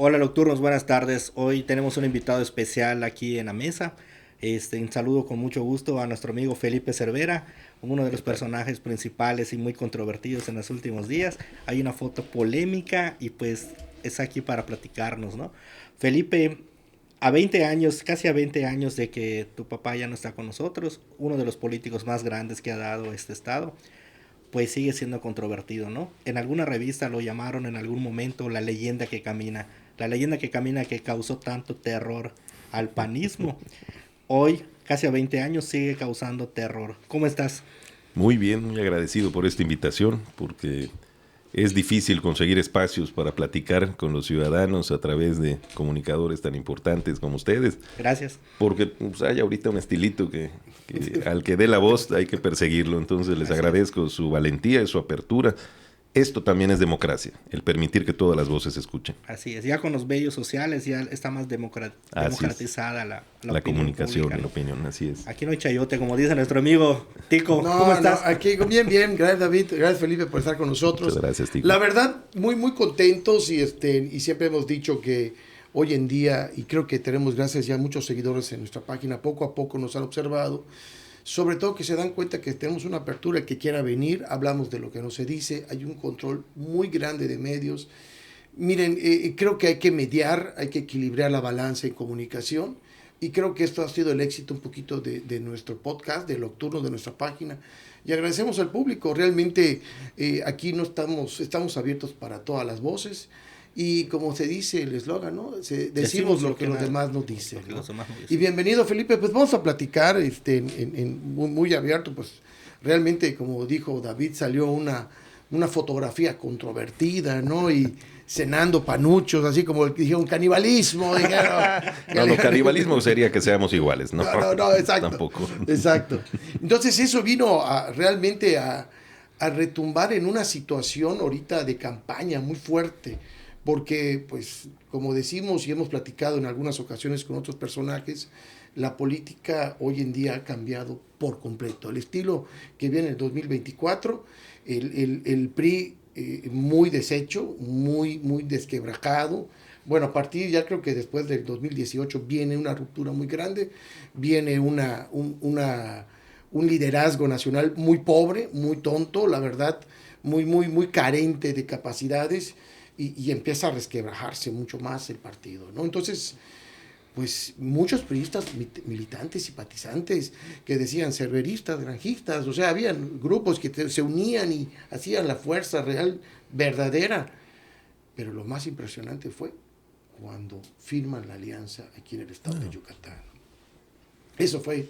Hola Nocturnos, buenas tardes. Hoy tenemos un invitado especial aquí en la mesa. Un saludo con mucho gusto a nuestro amigo Felipe Cervera, uno de ¿Qué los tal? personajes principales y muy controvertidos en los últimos días. Hay una foto polémica y pues es aquí para platicarnos, ¿no? Felipe, a 20 años, casi a 20 años de que tu papá ya no está con nosotros, uno de los políticos más grandes que ha dado este estado, pues sigue siendo controvertido, ¿no? En alguna revista lo llamaron en algún momento la leyenda que camina que causó tanto terror al panismo. Hoy, casi a 20 años, sigue causando terror. ¿Cómo estás? Muy bien, muy agradecido por esta invitación, porque es difícil conseguir espacios para platicar con los ciudadanos a través de comunicadores tan importantes como ustedes, Gracias. porque pues, hay ahorita un estilito que al que dé la voz hay que perseguirlo. Entonces les Así es. agradezco su valentía y su apertura. Esto también es democracia, el permitir que todas las voces se escuchen. Así es. Ya con los medios sociales ya está más Así es, democratizada la la opinión comunicación pública, y la ¿no? opinión, así es. Aquí no hay chayote, como dice nuestro amigo Tico. ¿Cómo No, no, estás? aquí bien, bien. Gracias David, gracias Felipe por estar con Muchas nosotros. gracias, Tico. La verdad, muy, muy contentos y siempre hemos dicho que hoy en día, y creo que tenemos gracias ya a muchos seguidores en nuestra página, poco a poco nos han observado, sobre todo que se dan cuenta que tenemos una apertura que quiera venir, hablamos de lo que no se dice, hay un control muy grande de medios. Miren, creo que hay que mediar, hay que equilibrar la balanza en comunicación. Y creo que esto ha sido el éxito un poquito de nuestro podcast, de Nocturno, de nuestra página. Y agradecemos al público. Realmente aquí no estamos abiertos para todas las voces. Y como se dice el eslogan, ¿no? Decimos lo que los demás nos dicen, lo que ¿no? los demás no Y dicen. bienvenido, Felipe. Pues vamos a platicar muy, muy abierto. Pues realmente, como dijo David, salió una fotografía controvertida, ¿no? Y cenando panuchos, así como dijeron canibalismo, dijeron. No, no, canibalismo sería que seamos iguales, ¿no? No, no, no, exacto, Tampoco. exacto. Entonces eso vino realmente a retumbar en una situación ahorita de campaña muy fuerte, porque pues como decimos y hemos platicado en algunas ocasiones con otros personajes, la política hoy en día ha cambiado por completo. El estilo que viene en el 2024, el PRI muy deshecho, muy, muy desquebrajado. Bueno, a partir ya creo que después del 2018 viene una ruptura muy grande, viene un liderazgo nacional muy pobre, muy tonto, la verdad, muy, muy, muy carente de capacidades y empieza a resquebrajarse mucho más el partido, ¿no? Entonces, pues muchos priistas, militantes, simpatizantes, que decían cerveristas, granjistas, o sea, habían grupos que se unían y hacían la fuerza real, verdadera. Pero lo más impresionante fue cuando firman la alianza aquí en el estado de Yucatán. Eso fue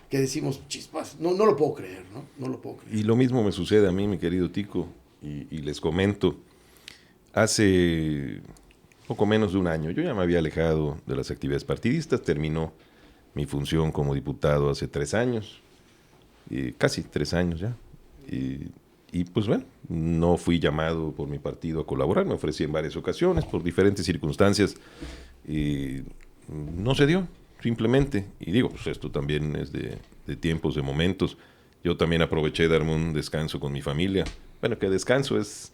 que decimos, chispas, no, no lo puedo creer, ¿no? No lo puedo creer. Y lo mismo me sucede a mí, mi querido Tico, y les comento, hace poco menos de un año yo ya me había alejado de las actividades partidistas, terminó mi función como diputado hace 3 años, casi 3 años ya, y pues bueno, no fui llamado por mi partido a colaborar, me ofrecí en varias ocasiones, por diferentes circunstancias, y no se dio, simplemente. Y digo, pues esto también es de tiempos, de momentos. Yo también aproveché de darme un descanso con mi familia. Bueno, que descanso es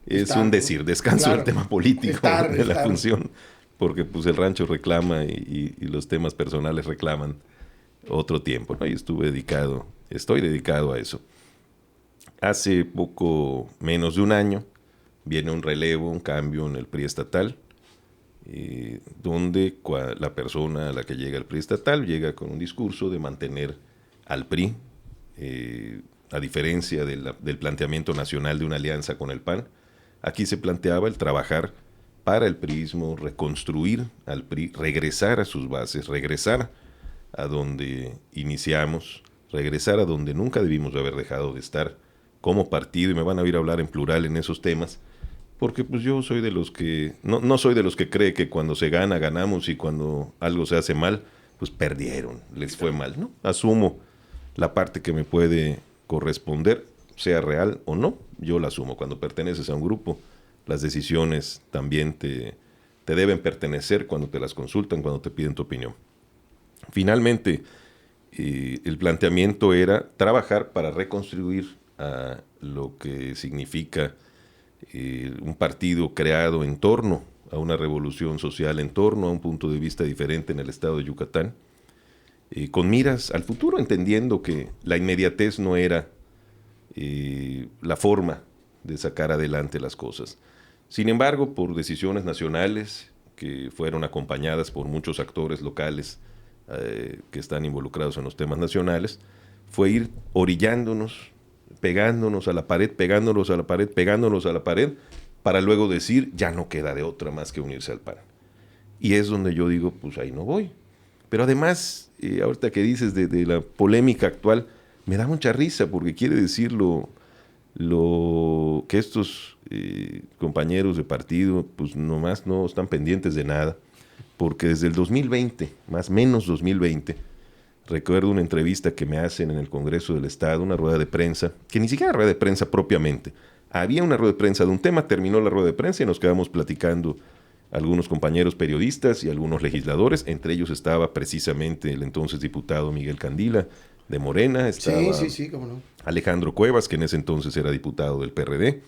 un Estar, ¿no? decir, descanso del Claro, tema político, de la estar. función, porque pues el rancho reclama y los temas personales reclaman otro tiempo, ¿no? Y estoy dedicado a eso. Hace poco menos de un año viene un relevo, un cambio en el PRI estatal, donde la persona a la que llega el PRI estatal llega con un discurso de mantener al PRI, a diferencia del planteamiento nacional de una alianza con el PAN. Aquí se planteaba el trabajar para el priismo, reconstruir al PRI, regresar a sus bases, regresar a donde iniciamos, regresar a donde nunca debimos haber dejado de estar como partido, y me van a oír hablar en plural en esos temas, porque pues yo soy de los que, no soy de los que cree que cuando se gana, ganamos, y cuando algo se hace mal, pues perdieron, les fue mal, ¿no? Asumo la parte que me puede corresponder, sea real o no, yo la asumo. Cuando perteneces a un grupo, las decisiones también te deben pertenecer cuando te las consultan, cuando te piden tu opinión. Finalmente, el planteamiento era trabajar para reconstruir lo que significa un partido creado en torno a una revolución social en torno a un punto de vista diferente en el estado de Yucatán, con miras al futuro, entendiendo que la inmediatez no era la forma de sacar adelante las cosas. Sin embargo, por decisiones nacionales que fueron acompañadas por muchos actores locales que están involucrados en los temas nacionales, fue ir orillándonos, pegándonos a la pared, pegándonos a la pared, pegándonos a la pared, para luego decir, ya no queda de otra más que unirse al PAN. Y es donde yo digo, pues ahí no voy. Pero además, ahorita que dices de la polémica actual, me da mucha risa, porque quiere decir que estos compañeros de partido, pues nomás no están pendientes de nada, porque desde el 2020, más o menos 2020, recuerdo una entrevista que me hacen en el Congreso del Estado, una rueda de prensa, que ni siquiera rueda de prensa propiamente. Había una rueda de prensa de un tema, terminó la rueda de prensa y nos quedamos platicando algunos compañeros periodistas y algunos legisladores. Entre ellos estaba precisamente el entonces diputado Miguel Candila de Morena. Estaba Sí, cómo no. Alejandro Cuevas, que en ese entonces era diputado del PRD.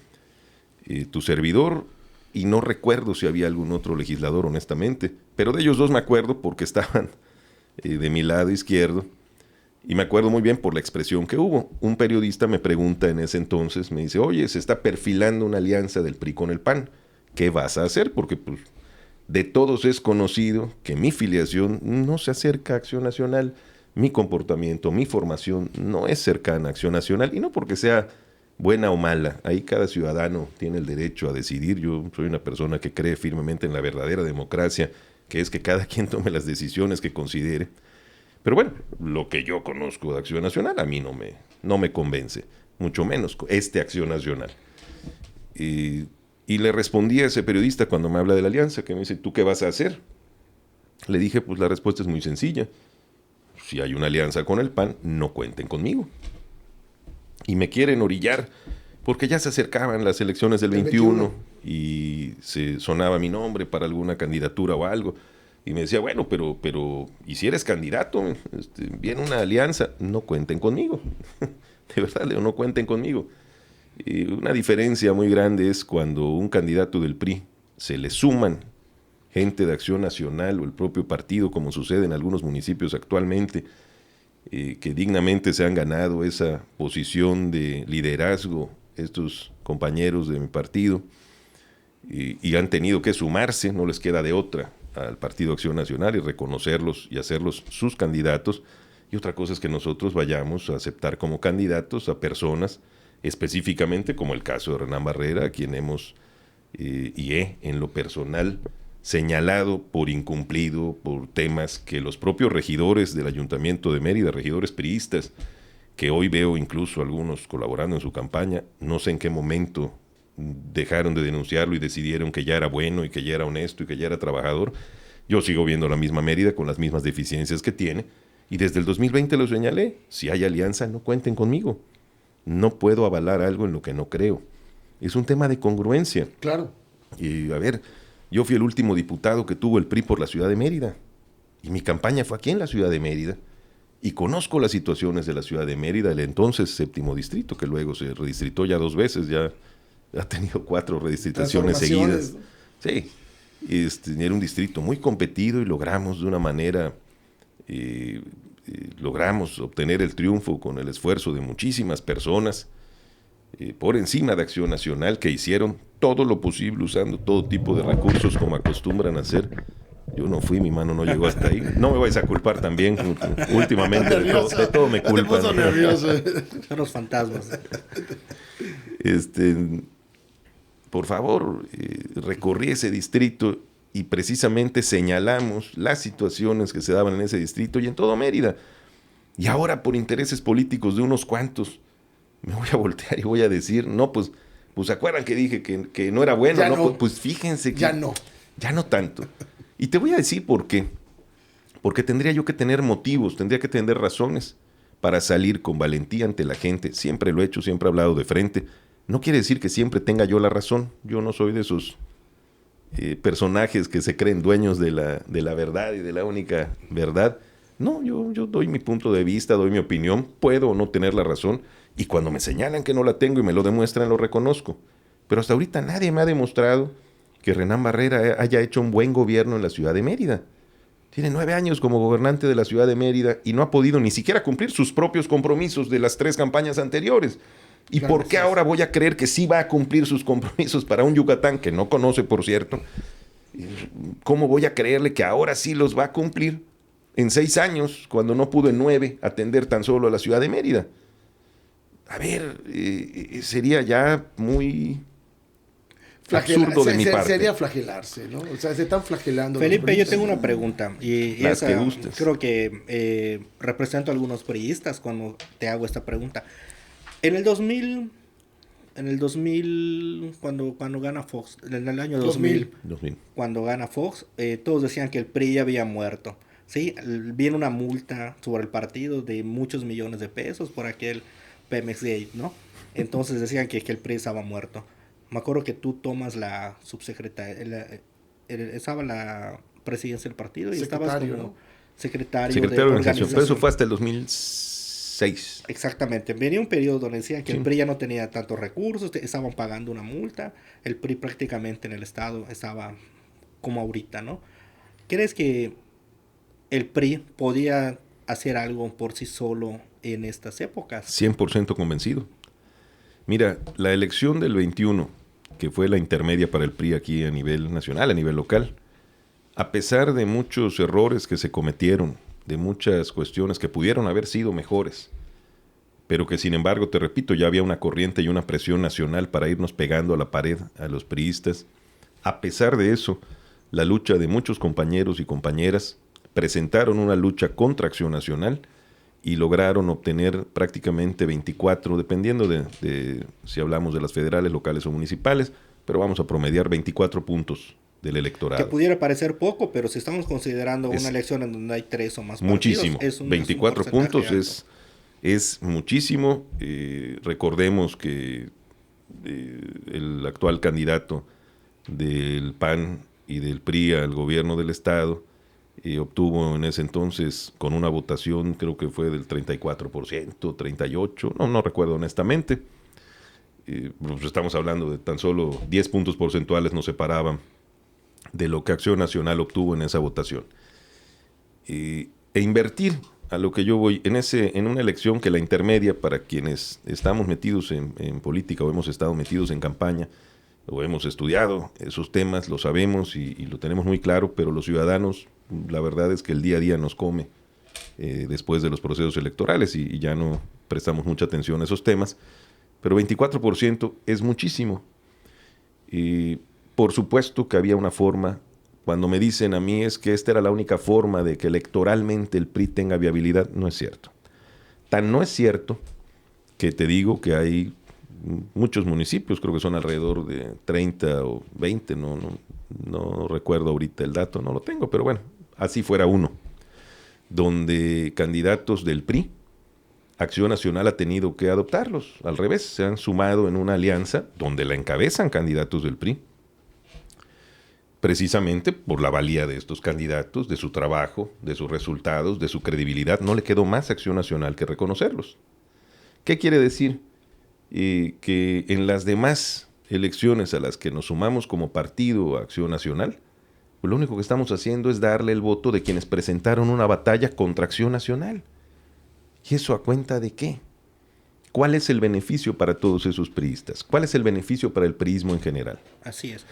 Tu servidor, y no recuerdo si había algún otro legislador, honestamente, pero de ellos dos me acuerdo porque estaban de mi lado izquierdo, y me acuerdo muy bien por la expresión que hubo. Un periodista me pregunta en ese entonces, me dice, oye, se está perfilando una alianza del PRI con el PAN, ¿qué vas a hacer? Porque pues, de todos es conocido que mi filiación no se acerca a Acción Nacional, mi comportamiento, mi formación no es cercana a Acción Nacional, y no porque sea buena o mala, ahí cada ciudadano tiene el derecho a decidir. Yo soy una persona que cree firmemente en la verdadera democracia, que es que cada quien tome las decisiones que considere. Pero bueno, lo que yo conozco de Acción Nacional a mí no me convence, mucho menos Acción Nacional. Y le respondí a ese periodista cuando me habla de la alianza, que me dice, ¿tú qué vas a hacer? Le dije, pues la respuesta es muy sencilla. Si hay una alianza con el PAN, no cuenten conmigo. Y me quieren orillar, porque ya se acercaban las elecciones del 21 y se sonaba mi nombre para alguna candidatura o algo. Y me decía, bueno, pero ¿y si eres candidato? Viene una alianza, no cuenten conmigo. De verdad, Leo, no cuenten conmigo. Y una diferencia muy grande es cuando un candidato del PRI se le suman gente de Acción Nacional o el propio partido, como sucede en algunos municipios actualmente, que dignamente se han ganado esa posición de liderazgo, estos compañeros de mi partido, y han tenido que sumarse, no les queda de otra, al Partido Acción Nacional y reconocerlos y hacerlos sus candidatos. Y otra cosa es que nosotros vayamos a aceptar como candidatos a personas, específicamente como el caso de Renán Barrera, a quien hemos en lo personal señalado por incumplido, por temas que los propios regidores del Ayuntamiento de Mérida, regidores priistas, que hoy veo incluso algunos colaborando en su campaña, no sé en qué momento dejaron de denunciarlo y decidieron que ya era bueno y que ya era honesto y que ya era trabajador. Yo sigo viendo la misma Mérida con las mismas deficiencias que tiene, y desde el 2020 lo señalé: si hay alianza, no cuenten conmigo. No puedo avalar algo en lo que no creo. Es un tema de congruencia. Claro. Y a ver, yo fui el último diputado que tuvo el PRI por la ciudad de Mérida, y mi campaña fue aquí en la ciudad de Mérida, y conozco las situaciones de la ciudad de Mérida, el entonces 7º distrito, que luego se redistribuyó ya 2 veces, ya ha tenido 4 redistritaciones seguidas. Sí, era un distrito muy competido y logramos de una manera, logramos obtener el triunfo con el esfuerzo de muchísimas personas, por encima de Acción Nacional, que hicieron todo lo posible usando todo tipo de recursos como acostumbran a hacer. Yo no fui, mi mano no llegó hasta ahí. No me vais a culpar también, últimamente de todo me culpan. Te puso nervioso. Son los fantasmas. Por favor, recorrí ese distrito y precisamente señalamos las situaciones que se daban en ese distrito y en todo Mérida. Y ahora, por intereses políticos de unos cuantos, me voy a voltear y voy a decir, no, pues ¿se acuerdan que dije que no era bueno? No. Pues fíjense que ya no tanto. Y te voy a decir por qué. Porque tendría yo que tener motivos, tendría que tener razones para salir con valentía ante la gente. Siempre lo he hecho, siempre he hablado de frente. No quiere decir que siempre tenga yo la razón. Yo no soy de esos personajes que se creen dueños de la verdad y de la única verdad. No, yo doy mi punto de vista, doy mi opinión. Puedo o no tener la razón. Y cuando me señalan que no la tengo y me lo demuestran, lo reconozco. Pero hasta ahorita nadie me ha demostrado que Renán Barrera haya hecho un buen gobierno en la ciudad de Mérida. Tiene 9 años como gobernante de la ciudad de Mérida y no ha podido ni siquiera cumplir sus propios compromisos de las 3 campañas anteriores. ¿Y Claro, por qué ahora voy a creer que sí va a cumplir sus compromisos para un Yucatán que no conoce, por cierto? ¿Cómo voy a creerle que ahora sí los va a cumplir en 6 años, cuando no pudo en 9 atender tan solo a la ciudad de Mérida? A ver, sería ya muy absurdo de mi parte. Sería flagelarse, ¿no? O sea, se están flagelando. Felipe, yo tengo una pregunta. Y Las esa, que gustes. creo que represento a algunos priistas cuando te hago esta pregunta. En el 2000, cuando gana Fox, en el año 2000, 2000. cuando gana Fox, todos decían que el PRI ya había muerto. ¿Sí? Viene una multa sobre el partido de muchos millones de pesos por aquel Pemex Gate, ¿no? Entonces decían que el PRI estaba muerto. Me acuerdo que tú tomas la subsecretaria, estaba la presidencia del partido y estabas Secretario, como ¿no? secretario Secretario de organización. Pero eso fue hasta el 2006. Exactamente. Venía un periodo donde decían que Sí. el PRI ya no tenía tantos recursos, estaban pagando una multa, el PRI prácticamente en el estado estaba como ahorita, ¿no? ¿Crees que el PRI podía hacer algo por sí solo en estas épocas? 100% convencido. Mira, la elección del 21, que fue la intermedia para el PRI aquí a nivel nacional, a nivel local, a pesar de muchos errores que se cometieron, de muchas cuestiones que pudieron haber sido mejores, pero que sin embargo, te repito, ya había una corriente y una presión nacional para irnos pegando a la pared a los priistas. A pesar de eso, la lucha de muchos compañeros y compañeras presentaron una lucha contra Acción Nacional y lograron obtener prácticamente 24, dependiendo de si hablamos de las federales, locales o municipales, pero vamos a promediar 24 puntos del electorado. Que pudiera parecer poco, pero si estamos considerando Es una elección en donde hay 3 o más muchísimo. partidos, 24 porcentaje puntos alto. es muchísimo. Recordemos que el actual candidato del PAN y del PRI al gobierno del estado obtuvo en ese entonces, con una votación, creo que fue del 34%, 38%, no recuerdo honestamente. Pues estamos hablando de tan solo 10 puntos porcentuales nos separaban de lo que Acción Nacional obtuvo en esa votación. E invertir, a lo que yo voy, en una elección que la intermedia, para quienes estamos metidos en política o hemos estado metidos en campaña, o hemos estudiado esos temas, lo sabemos y lo tenemos muy claro, pero los ciudadanos, la verdad es que el día a día nos come después de los procesos electorales y ya no prestamos mucha atención a esos temas, pero 24% es muchísimo. Por supuesto que había una forma. Cuando me dicen a mí es que esta era la única forma de que electoralmente el PRI tenga viabilidad, no es cierto. Tan no es cierto que te digo que hay muchos municipios, creo que son alrededor de 30 o 20, no recuerdo ahorita el dato, no lo tengo, pero bueno, así fuera uno, donde candidatos del PRI, Acción Nacional ha tenido que adoptarlos. Al revés, se han sumado en una alianza donde la encabezan candidatos del PRI, precisamente por la valía de estos candidatos, de su trabajo, de sus resultados, de su credibilidad. No le quedó más a Acción Nacional que reconocerlos. ¿Qué quiere decir? Que en las demás elecciones a las que nos sumamos como partido a Acción Nacional, pues lo único que estamos haciendo es darle el voto de quienes presentaron una batalla contra Acción Nacional. ¿Y eso a cuenta de qué? ¿Cuál es el beneficio para todos esos priistas? ¿Cuál es el beneficio para el priismo en general? Así es.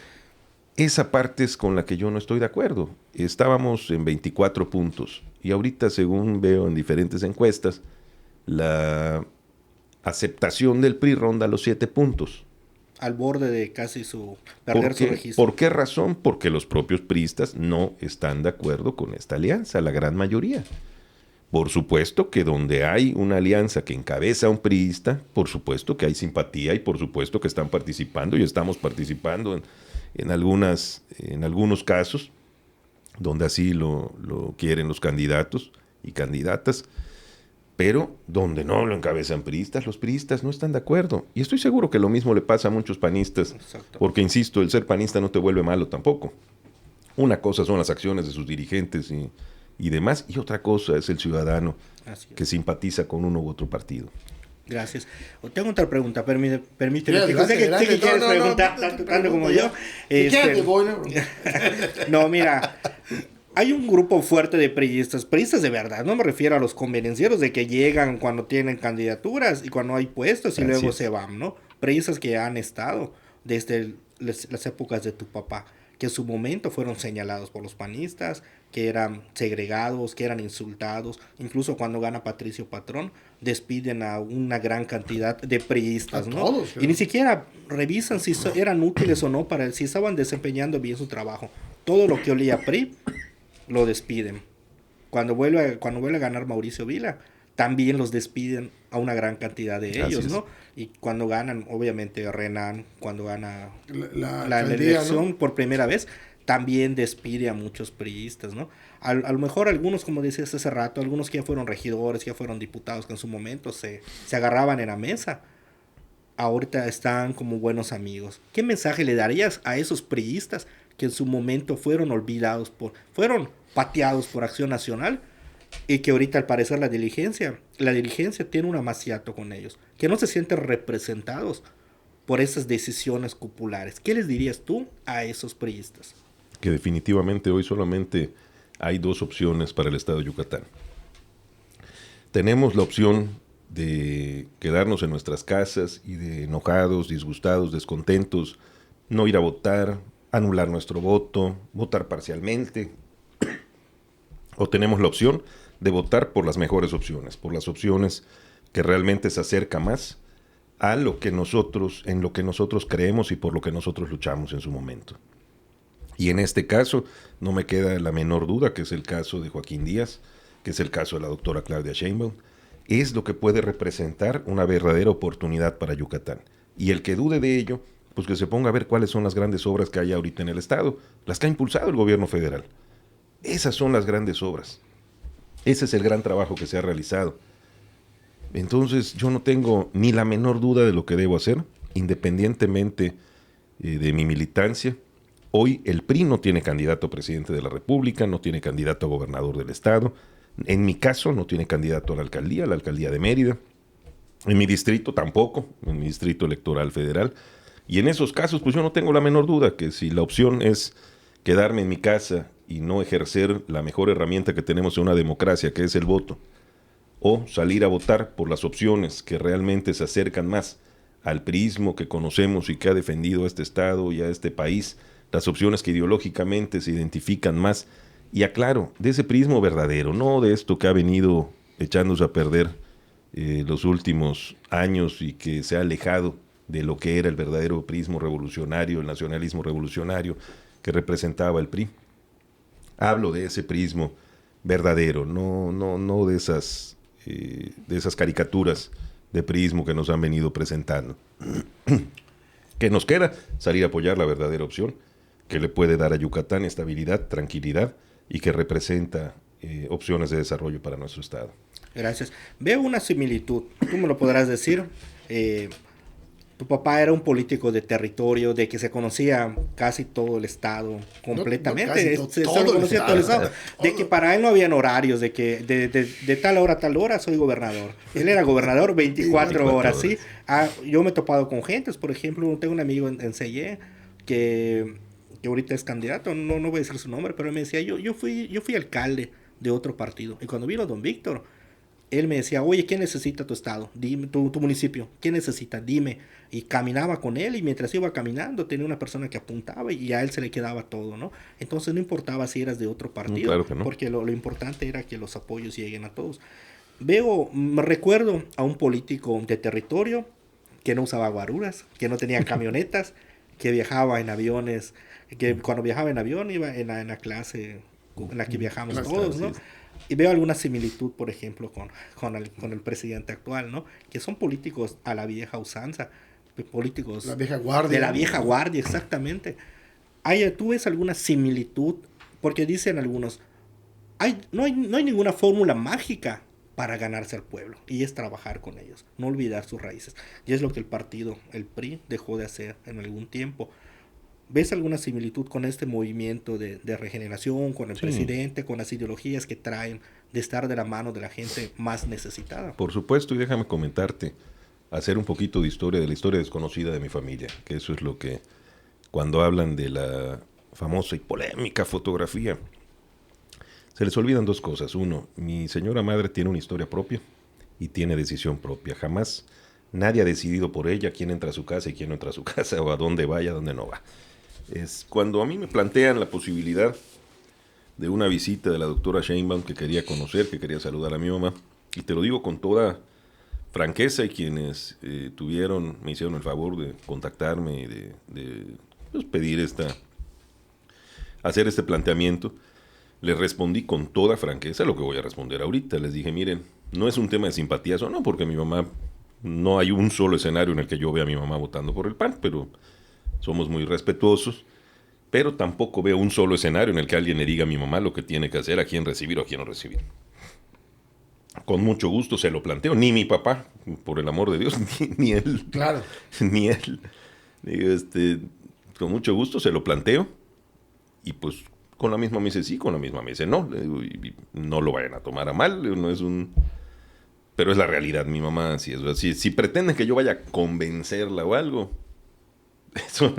Esa parte es con la que yo no estoy de acuerdo. Estábamos en 24 puntos y ahorita, según veo en diferentes encuestas, la aceptación del PRI ronda los 7 puntos. Al borde de casi perder su registro. ¿Por qué razón? Porque los propios priistas no están de acuerdo con esta alianza, la gran mayoría. Por supuesto que donde hay una alianza que encabeza a un priista, por supuesto que hay simpatía y por supuesto que están participando y estamos participando en algunos casos donde así lo quieren los candidatos y candidatas, pero donde no lo encabezan priistas, los priistas no están de acuerdo. Y estoy seguro que lo mismo le pasa a muchos panistas. Exacto. Porque, insisto, el ser panista no te vuelve malo tampoco. Una cosa son las acciones de sus dirigentes y demás, y otra cosa es el ciudadano que simpatiza con uno u otro partido. Gracias. Tengo otra pregunta, permíteme. Sí, adelante, Sé que adelante. quieres No, preguntar no, tanto como yo. Quédate, bueno. No, mira, hay un grupo fuerte de priistas de verdad. No me refiero a los convenencieros de que llegan cuando tienen candidaturas y cuando hay puestos y Así luego es. se van, ¿no? Priistas que han estado desde las épocas de tu papá, que en su momento fueron señalados por los panistas, que eran segregados, que eran insultados. Incluso cuando gana Patricio Patrón, despiden a una gran cantidad de priistas, A ¿no? todos, Y claro. ni siquiera revisan si eran útiles o no si estaban desempeñando bien su trabajo. Todo lo que olía a PRI lo despiden. Cuando vuelve a ganar Mauricio Vila, también los despiden a una gran cantidad de Así ellos, es. ¿no? Y cuando ganan, obviamente, Renan, cuando gana La la alcaldía, elección ¿no? por primera vez, también despide a muchos priistas, ¿no? A lo mejor algunos, como decías hace rato, algunos que ya fueron regidores, que ya fueron diputados, que en su momento se agarraban en la mesa, ahorita están como buenos amigos. ¿Qué mensaje le darías a esos priistas que en su momento fueron olvidados fueron pateados por Acción Nacional y que ahorita al parecer la diligencia tiene un amaciato con ellos, que no se sienten representados por esas decisiones populares? ¿Qué les dirías tú a esos priistas? Que definitivamente hoy solamente hay dos opciones para el estado de Yucatán. Tenemos la opción de quedarnos en nuestras casas y de enojados, disgustados, descontentos, no ir a votar, anular nuestro voto, votar parcialmente. O tenemos la opción de votar por las mejores opciones, por las opciones que realmente se acerca más a lo que nosotros, en lo que nosotros creemos y por lo que nosotros luchamos en su momento. Y en este caso, no me queda la menor duda que es el caso de Joaquín Díaz, que es el caso de la doctora Claudia Sheinbaum, es lo que puede representar una verdadera oportunidad para Yucatán. Y el que dude de ello, pues que se ponga a ver cuáles son las grandes obras que hay ahorita en el Estado, las que ha impulsado el gobierno federal. Esas son las grandes obras. Ese es el gran trabajo que se ha realizado. Entonces yo no tengo ni la menor duda de lo que debo hacer, independientemente de mi militancia. Hoy el PRI no tiene candidato a presidente de la República, no tiene candidato a gobernador del estado. En mi caso no tiene candidato a la alcaldía de Mérida. En mi distrito tampoco, en mi distrito electoral federal. Y en esos casos pues yo no tengo la menor duda que si la opción es quedarme en mi casa y no ejercer la mejor herramienta que tenemos en una democracia, que es el voto, o salir a votar por las opciones que realmente se acercan más al priismo que conocemos y que ha defendido a este estado y a este país, las opciones que ideológicamente se identifican más, y aclaro, de ese priismo verdadero, no de esto que ha venido echándose a perder los últimos años y que se ha alejado de lo que era el verdadero priismo revolucionario, el nacionalismo revolucionario que representaba el PRI. Hablo de ese priismo verdadero, no de esas caricaturas de priismo que nos han venido presentando. ¿Qué nos queda? Salir a apoyar la verdadera opción que le puede dar a Yucatán estabilidad, tranquilidad y que representa opciones de desarrollo para nuestro estado. Gracias. Veo una similitud, tú me lo podrás decir. Tu papá era un político de territorio, de que se conocía casi todo el estado completamente. Se todo conocía todo el estado. De Todo. que para él no habían horarios, de que de tal hora a tal hora soy gobernador. Él era gobernador 24 horas, ¿sí? Yo me he topado con gentes, por ejemplo, tengo un amigo en Selle que ahorita es candidato, no voy a decir su nombre, pero él me decía, yo fui alcalde de otro partido. Y cuando vino don Víctor, él me decía, oye, ¿qué necesita tu estado? Dime, tu municipio, ¿qué necesita? Dime. Y caminaba con él y mientras iba caminando tenía una persona que apuntaba y a él se le quedaba todo, ¿no? Entonces no importaba si eras de otro partido, Claro que no. porque lo importante era que los apoyos lleguen a todos. Me recuerdo a un político de territorio que no usaba guaruras, que no tenía camionetas, que viajaba en aviones, que cuando viajaba en avión iba en la clase en la que viajamos todos, ¿no? Y veo alguna similitud, por ejemplo, con el presidente actual, ¿no? Que son políticos a la vieja usanza, políticos La vieja guardia. de la vieja guardia, exactamente. ¿Tú ves alguna similitud? Porque dicen algunos, no hay ninguna fórmula mágica para ganarse al pueblo, y es trabajar con ellos, no olvidar sus raíces. Y es lo que el PRI dejó de hacer en algún tiempo. ¿ves alguna similitud con este movimiento de regeneración, con el presidente, con las ideologías que traen de estar de la mano de la gente más necesitada? Por supuesto, y déjame comentarte, hacer un poquito de la historia desconocida de mi familia, que eso es lo que, cuando hablan de la famosa y polémica fotografía, se les olvidan dos cosas. Uno, mi señora madre tiene una historia propia y tiene decisión propia. Jamás nadie ha decidido por ella quién entra a su casa y quién no entra a su casa, o a dónde vaya, a dónde no va. Es cuando a mí me plantean la posibilidad de una visita de la doctora Sheinbaum, que quería conocer, que quería saludar a mi mamá, y te lo digo con toda franqueza, y quienes me hicieron el favor de contactarme y de pues, hacer este planteamiento, les respondí con toda franqueza lo que voy a responder ahorita. Les dije, miren, no es un tema de simpatías o no, porque mi mamá, no hay un solo escenario en el que yo vea a mi mamá votando por el PAN, pero somos muy respetuosos, pero tampoco veo un solo escenario en el que alguien le diga a mi mamá lo que tiene que hacer, a quién recibir o a quién no recibir. Con mucho gusto se lo planteo, ni mi papá, por el amor de Dios, ni él. Claro. Ni él. Con mucho gusto se lo planteo, y pues con la misma me dice sí, con la misma me dice no. Y no lo vayan a tomar a mal, no es un... Pero es la realidad, mi mamá sí es. Si pretenden que yo vaya a convencerla o algo, eso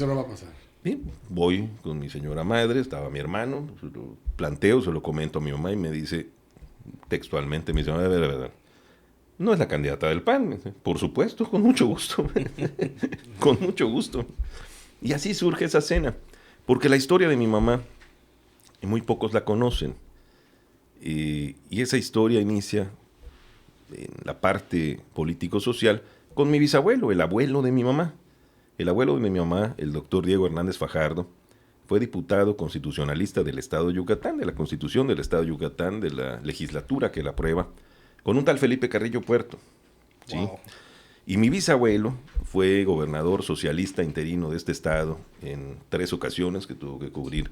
no va a pasar. Bien, voy con mi señora madre, estaba mi hermano, se lo planteo, se lo comento a mi mamá y me dice textualmente, me dice, a ver, no es la candidata del PAN. Me dice, por supuesto, con mucho gusto, con mucho gusto. Y así surge esa cena, porque la historia de mi mamá, muy pocos la conocen, y esa historia inicia en la parte político-social con mi bisabuelo, el abuelo de mi mamá. El abuelo de mi mamá, el doctor Diego Hernández Fajardo, fue diputado constitucionalista del Estado de Yucatán, de la Constitución del Estado de Yucatán, de la legislatura que la aprueba, con un tal Felipe Carrillo Puerto. ¿Sí? Wow. Y mi bisabuelo fue gobernador socialista interino de este estado en 3 ocasiones, que tuvo que cubrir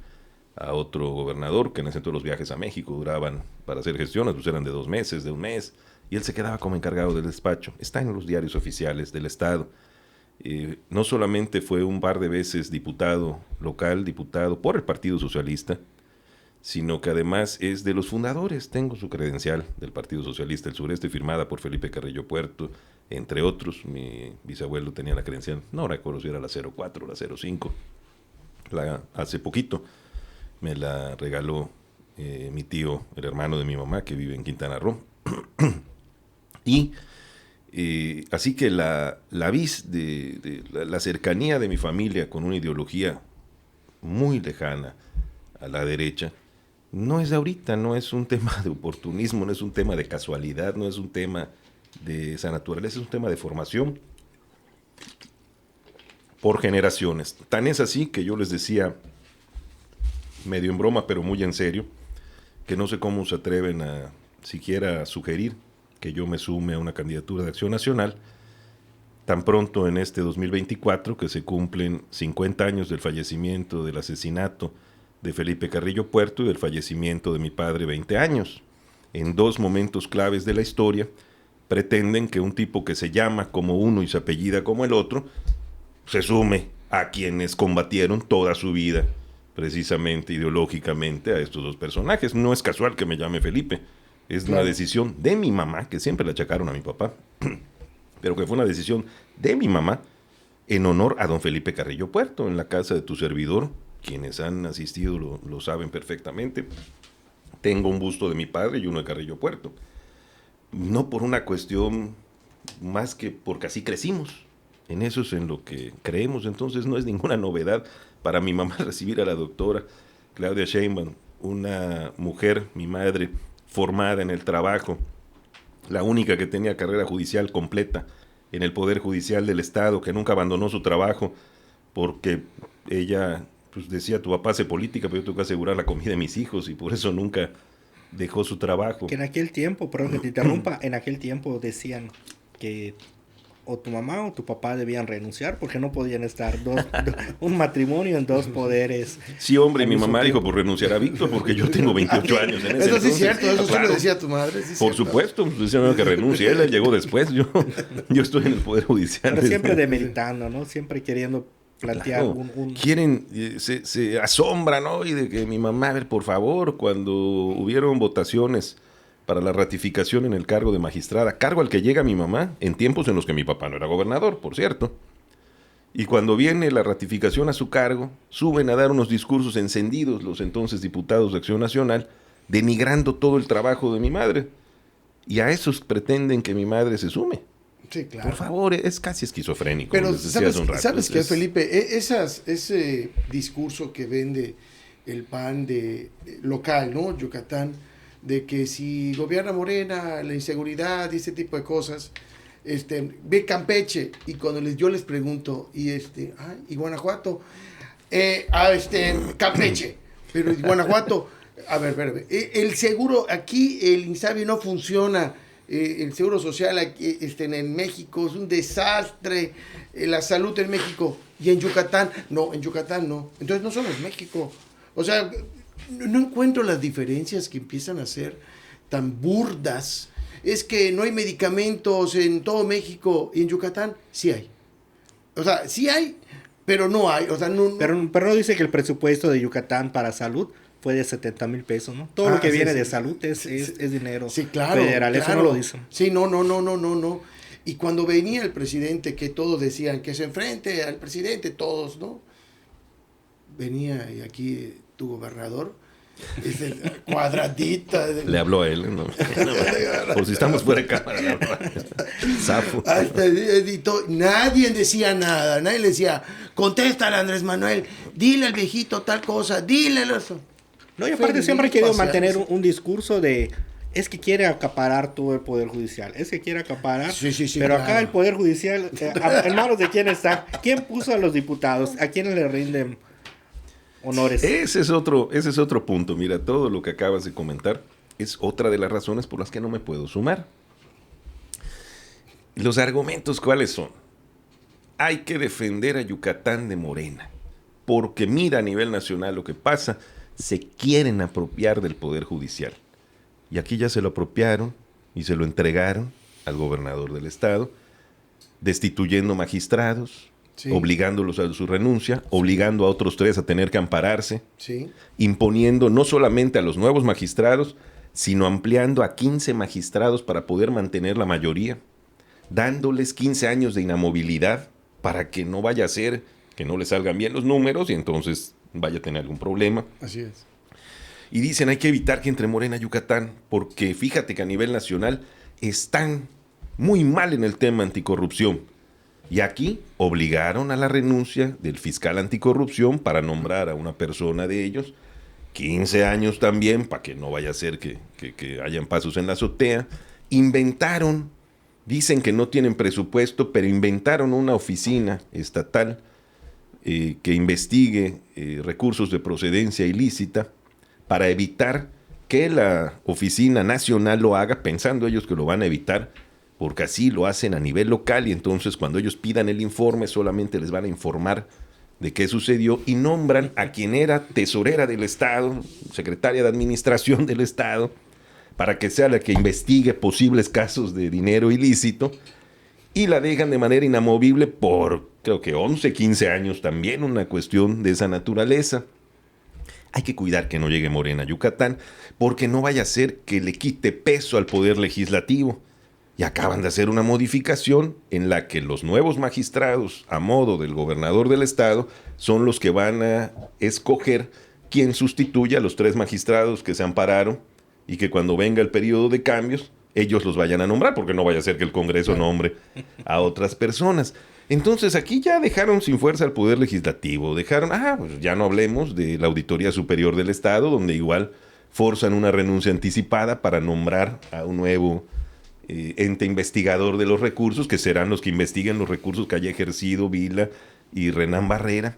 a otro gobernador, que en ese entonces los viajes a México duraban, para hacer gestiones, pues eran de 2 meses, de 1 mes, y él se quedaba como encargado del despacho. Está en los diarios oficiales del estado. No solamente fue un par de veces diputado local, diputado por el Partido Socialista, sino que además es de los fundadores. Tengo su credencial del Partido Socialista del Sureste, firmada por Felipe Carrillo Puerto, entre otros. Mi bisabuelo tenía la credencial, no recuerdo si era la 04 o la 05. Hace poquito me la regaló mi tío, el hermano de mi mamá, que vive en Quintana Roo. Y así que la cercanía de mi familia con una ideología muy lejana a la derecha no es de ahorita, no es un tema de oportunismo, no es un tema de casualidad, no es un tema de esa naturaleza, es un tema de formación por generaciones. Tan es así que yo les decía, medio en broma pero muy en serio, que no sé cómo se atreven a siquiera sugerir que yo me sume a una candidatura de Acción Nacional, tan pronto en este 2024, que se cumplen 50 años del fallecimiento, del asesinato de Felipe Carrillo Puerto, y del fallecimiento de mi padre, 20 años. En 2 momentos claves de la historia, pretenden que un tipo que se llama como uno y se apellida como el otro, se sume a quienes combatieron toda su vida, precisamente ideológicamente, a estos 2 personajes. No es casual que me llame Felipe. Es una decisión de mi mamá, que siempre le achacaron a mi papá, pero que fue una decisión de mi mamá en honor a don Felipe Carrillo Puerto, en la casa de tu servidor. Quienes han asistido lo saben perfectamente. Tengo un busto de mi padre y uno de Carrillo Puerto. No por una cuestión más que porque así crecimos. En eso es en lo que creemos. Entonces no es ninguna novedad para mi mamá recibir a la doctora Claudia Sheinbaum, una mujer, mi madre, formada en el trabajo, la única que tenía carrera judicial completa en el Poder Judicial del Estado, que nunca abandonó su trabajo porque ella pues decía, tu papá hace política, pero yo tengo que asegurar la comida de mis hijos, y por eso nunca dejó su trabajo. Que en aquel tiempo, perdón que te interrumpa, en aquel tiempo decían que o tu mamá o tu papá debían renunciar porque no podían estar un matrimonio en 2 poderes. Sí, hombre, y mi mamá dijo, pues renunciar a Víctor porque yo tengo 28 años en ese Eso sí entonces. es cierto, eso claro. sí lo decía tu madre. Sí, por supuesto, pues decían que renuncie, él llegó después, yo estoy en el Poder Judicial. Pero siempre demeritando, ¿no? Siempre queriendo plantear Claro, quieren, se asombran hoy de que mi mamá, a ver, por favor, cuando hubieron votaciones para la ratificación en el cargo de magistrada, cargo al que llega mi mamá, en tiempos en los que mi papá no era gobernador, por cierto. Y cuando viene la ratificación a su cargo, suben a dar unos discursos encendidos los entonces diputados de Acción Nacional, denigrando todo el trabajo de mi madre. Y a esos pretenden que mi madre se sume. Sí, claro. Por favor, es casi esquizofrénico. Pero les decía hace un rato. ¿sabes qué, Felipe? Ese discurso que vende el PAN de local, ¿no? Yucatán, de que si gobierna Morena, la inseguridad y ese tipo de cosas, ve Campeche, y cuando yo les pregunto, y Guanajuato, Campeche, pero Guanajuato, a ver, el seguro, aquí el INSABI no funciona, el seguro social aquí, en México es un desastre, la salud en México, y en Yucatán no, entonces no somos México, o sea, no encuentro las diferencias que empiezan a ser tan burdas. Es que no hay medicamentos en todo México, y en Yucatán sí hay. O sea, sí hay, pero no hay. O sea, no. Pero no dice que el presupuesto de Yucatán para salud fue de 70,000 pesos, ¿no? Todo lo que viene de salud es dinero federal, eso no lo dicen. Sí, no. Y cuando venía el presidente, que todos decían que se enfrente al presidente, todos, ¿no? Venía, y aquí tu gobernador, cuadradita. Le habló a él, ¿no? Por si estamos fuera de cámara. Zafo. Hasta editó, nadie decía nada, nadie le decía, contéstale a Andrés Manuel, dile al viejito tal cosa, dile eso. No, y aparte siempre ha querido mantener un discurso de, es que quiere acaparar todo el Poder Judicial, es que quiere acaparar, sí, pero claro. acá el Poder Judicial, ¿en manos de quién está? ¿Quién puso a los diputados? ¿A quién le rinden honores? Ese es otro punto. Mira, todo lo que acabas de comentar es otra de las razones por las que no me puedo sumar. Los argumentos, ¿cuáles son? Hay que defender a Yucatán de Morena, porque mira a nivel nacional lo que pasa, se quieren apropiar del Poder Judicial. Y aquí ya se lo apropiaron y se lo entregaron al gobernador del estado, destituyendo magistrados, sí, obligándolos a su renuncia, obligando a otros 3 a tener que ampararse, sí, imponiendo no solamente a los nuevos magistrados, sino ampliando a 15 magistrados para poder mantener la mayoría, dándoles 15 años de inamovilidad para que no vaya a ser que no le salgan bien los números y entonces vaya a tener algún problema. Así es. Y dicen, hay que evitar que entre Morena a Yucatán, porque fíjate que a nivel nacional están muy mal en el tema anticorrupción. Y aquí obligaron a la renuncia del fiscal anticorrupción para nombrar a una persona de ellos, 15 años también, para que no vaya a ser que hayan pasos en la azotea. Inventaron, dicen que no tienen presupuesto, pero inventaron una oficina estatal que investigue recursos de procedencia ilícita para evitar que la oficina nacional lo haga, pensando ellos que lo van a evitar, porque así lo hacen a nivel local y entonces cuando ellos pidan el informe solamente les van a informar de qué sucedió y nombran a quien era tesorera del Estado, secretaria de Administración del Estado, para que sea la que investigue posibles casos de dinero ilícito y la dejan de manera inamovible por, creo que 11, 15 años también, una cuestión de esa naturaleza. Hay que cuidar que no llegue Morena a Yucatán, porque no vaya a ser que le quite peso al Poder Legislativo. Y acaban de hacer una modificación en la que los nuevos magistrados, a modo del gobernador del estado, son los que van a escoger quién sustituya a los 3 magistrados que se ampararon y que cuando venga el periodo de cambios, ellos los vayan a nombrar, porque no vaya a ser que el Congreso nombre a otras personas. Entonces aquí ya dejaron sin fuerza al Poder Legislativo, pues ya no hablemos de la Auditoría Superior del Estado, donde igual forzan una renuncia anticipada para nombrar a un nuevo ente investigador de los recursos, que serán los que investiguen los recursos que haya ejercido Vila y Renán Barrera.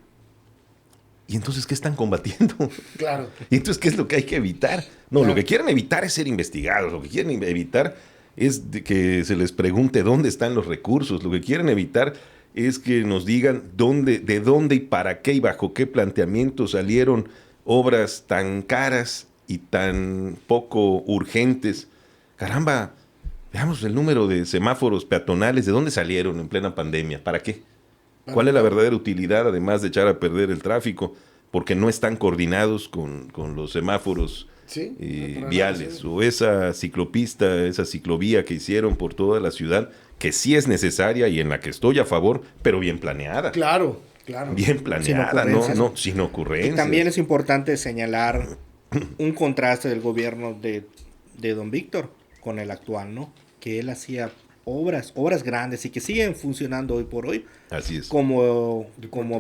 ¿Y entonces qué están combatiendo? Claro. ¿Y entonces qué es lo que hay que evitar? No, claro. Lo que quieren evitar es ser investigados, lo que quieren evitar es de que se les pregunte dónde están los recursos, lo que quieren evitar es que nos digan de dónde y para qué y bajo qué planteamiento salieron obras tan caras y tan poco urgentes. Caramba, veamos el número de semáforos peatonales, ¿de dónde salieron en plena pandemia? ¿Para qué? ¿Cuál es la verdadera utilidad, además de echar a perder el tráfico? Porque no están coordinados con los semáforos Sí, viales, o esa ciclopista, esa ciclovía que hicieron por toda la ciudad, que sí es necesaria y en la que estoy a favor, pero bien planeada. Claro, claro. Bien planeada, sin ocurrencias. Y también es importante señalar un contraste del gobierno de don Víctor con el actual, ¿no? Que él hacía obras grandes y que siguen funcionando hoy por hoy. Así es. Como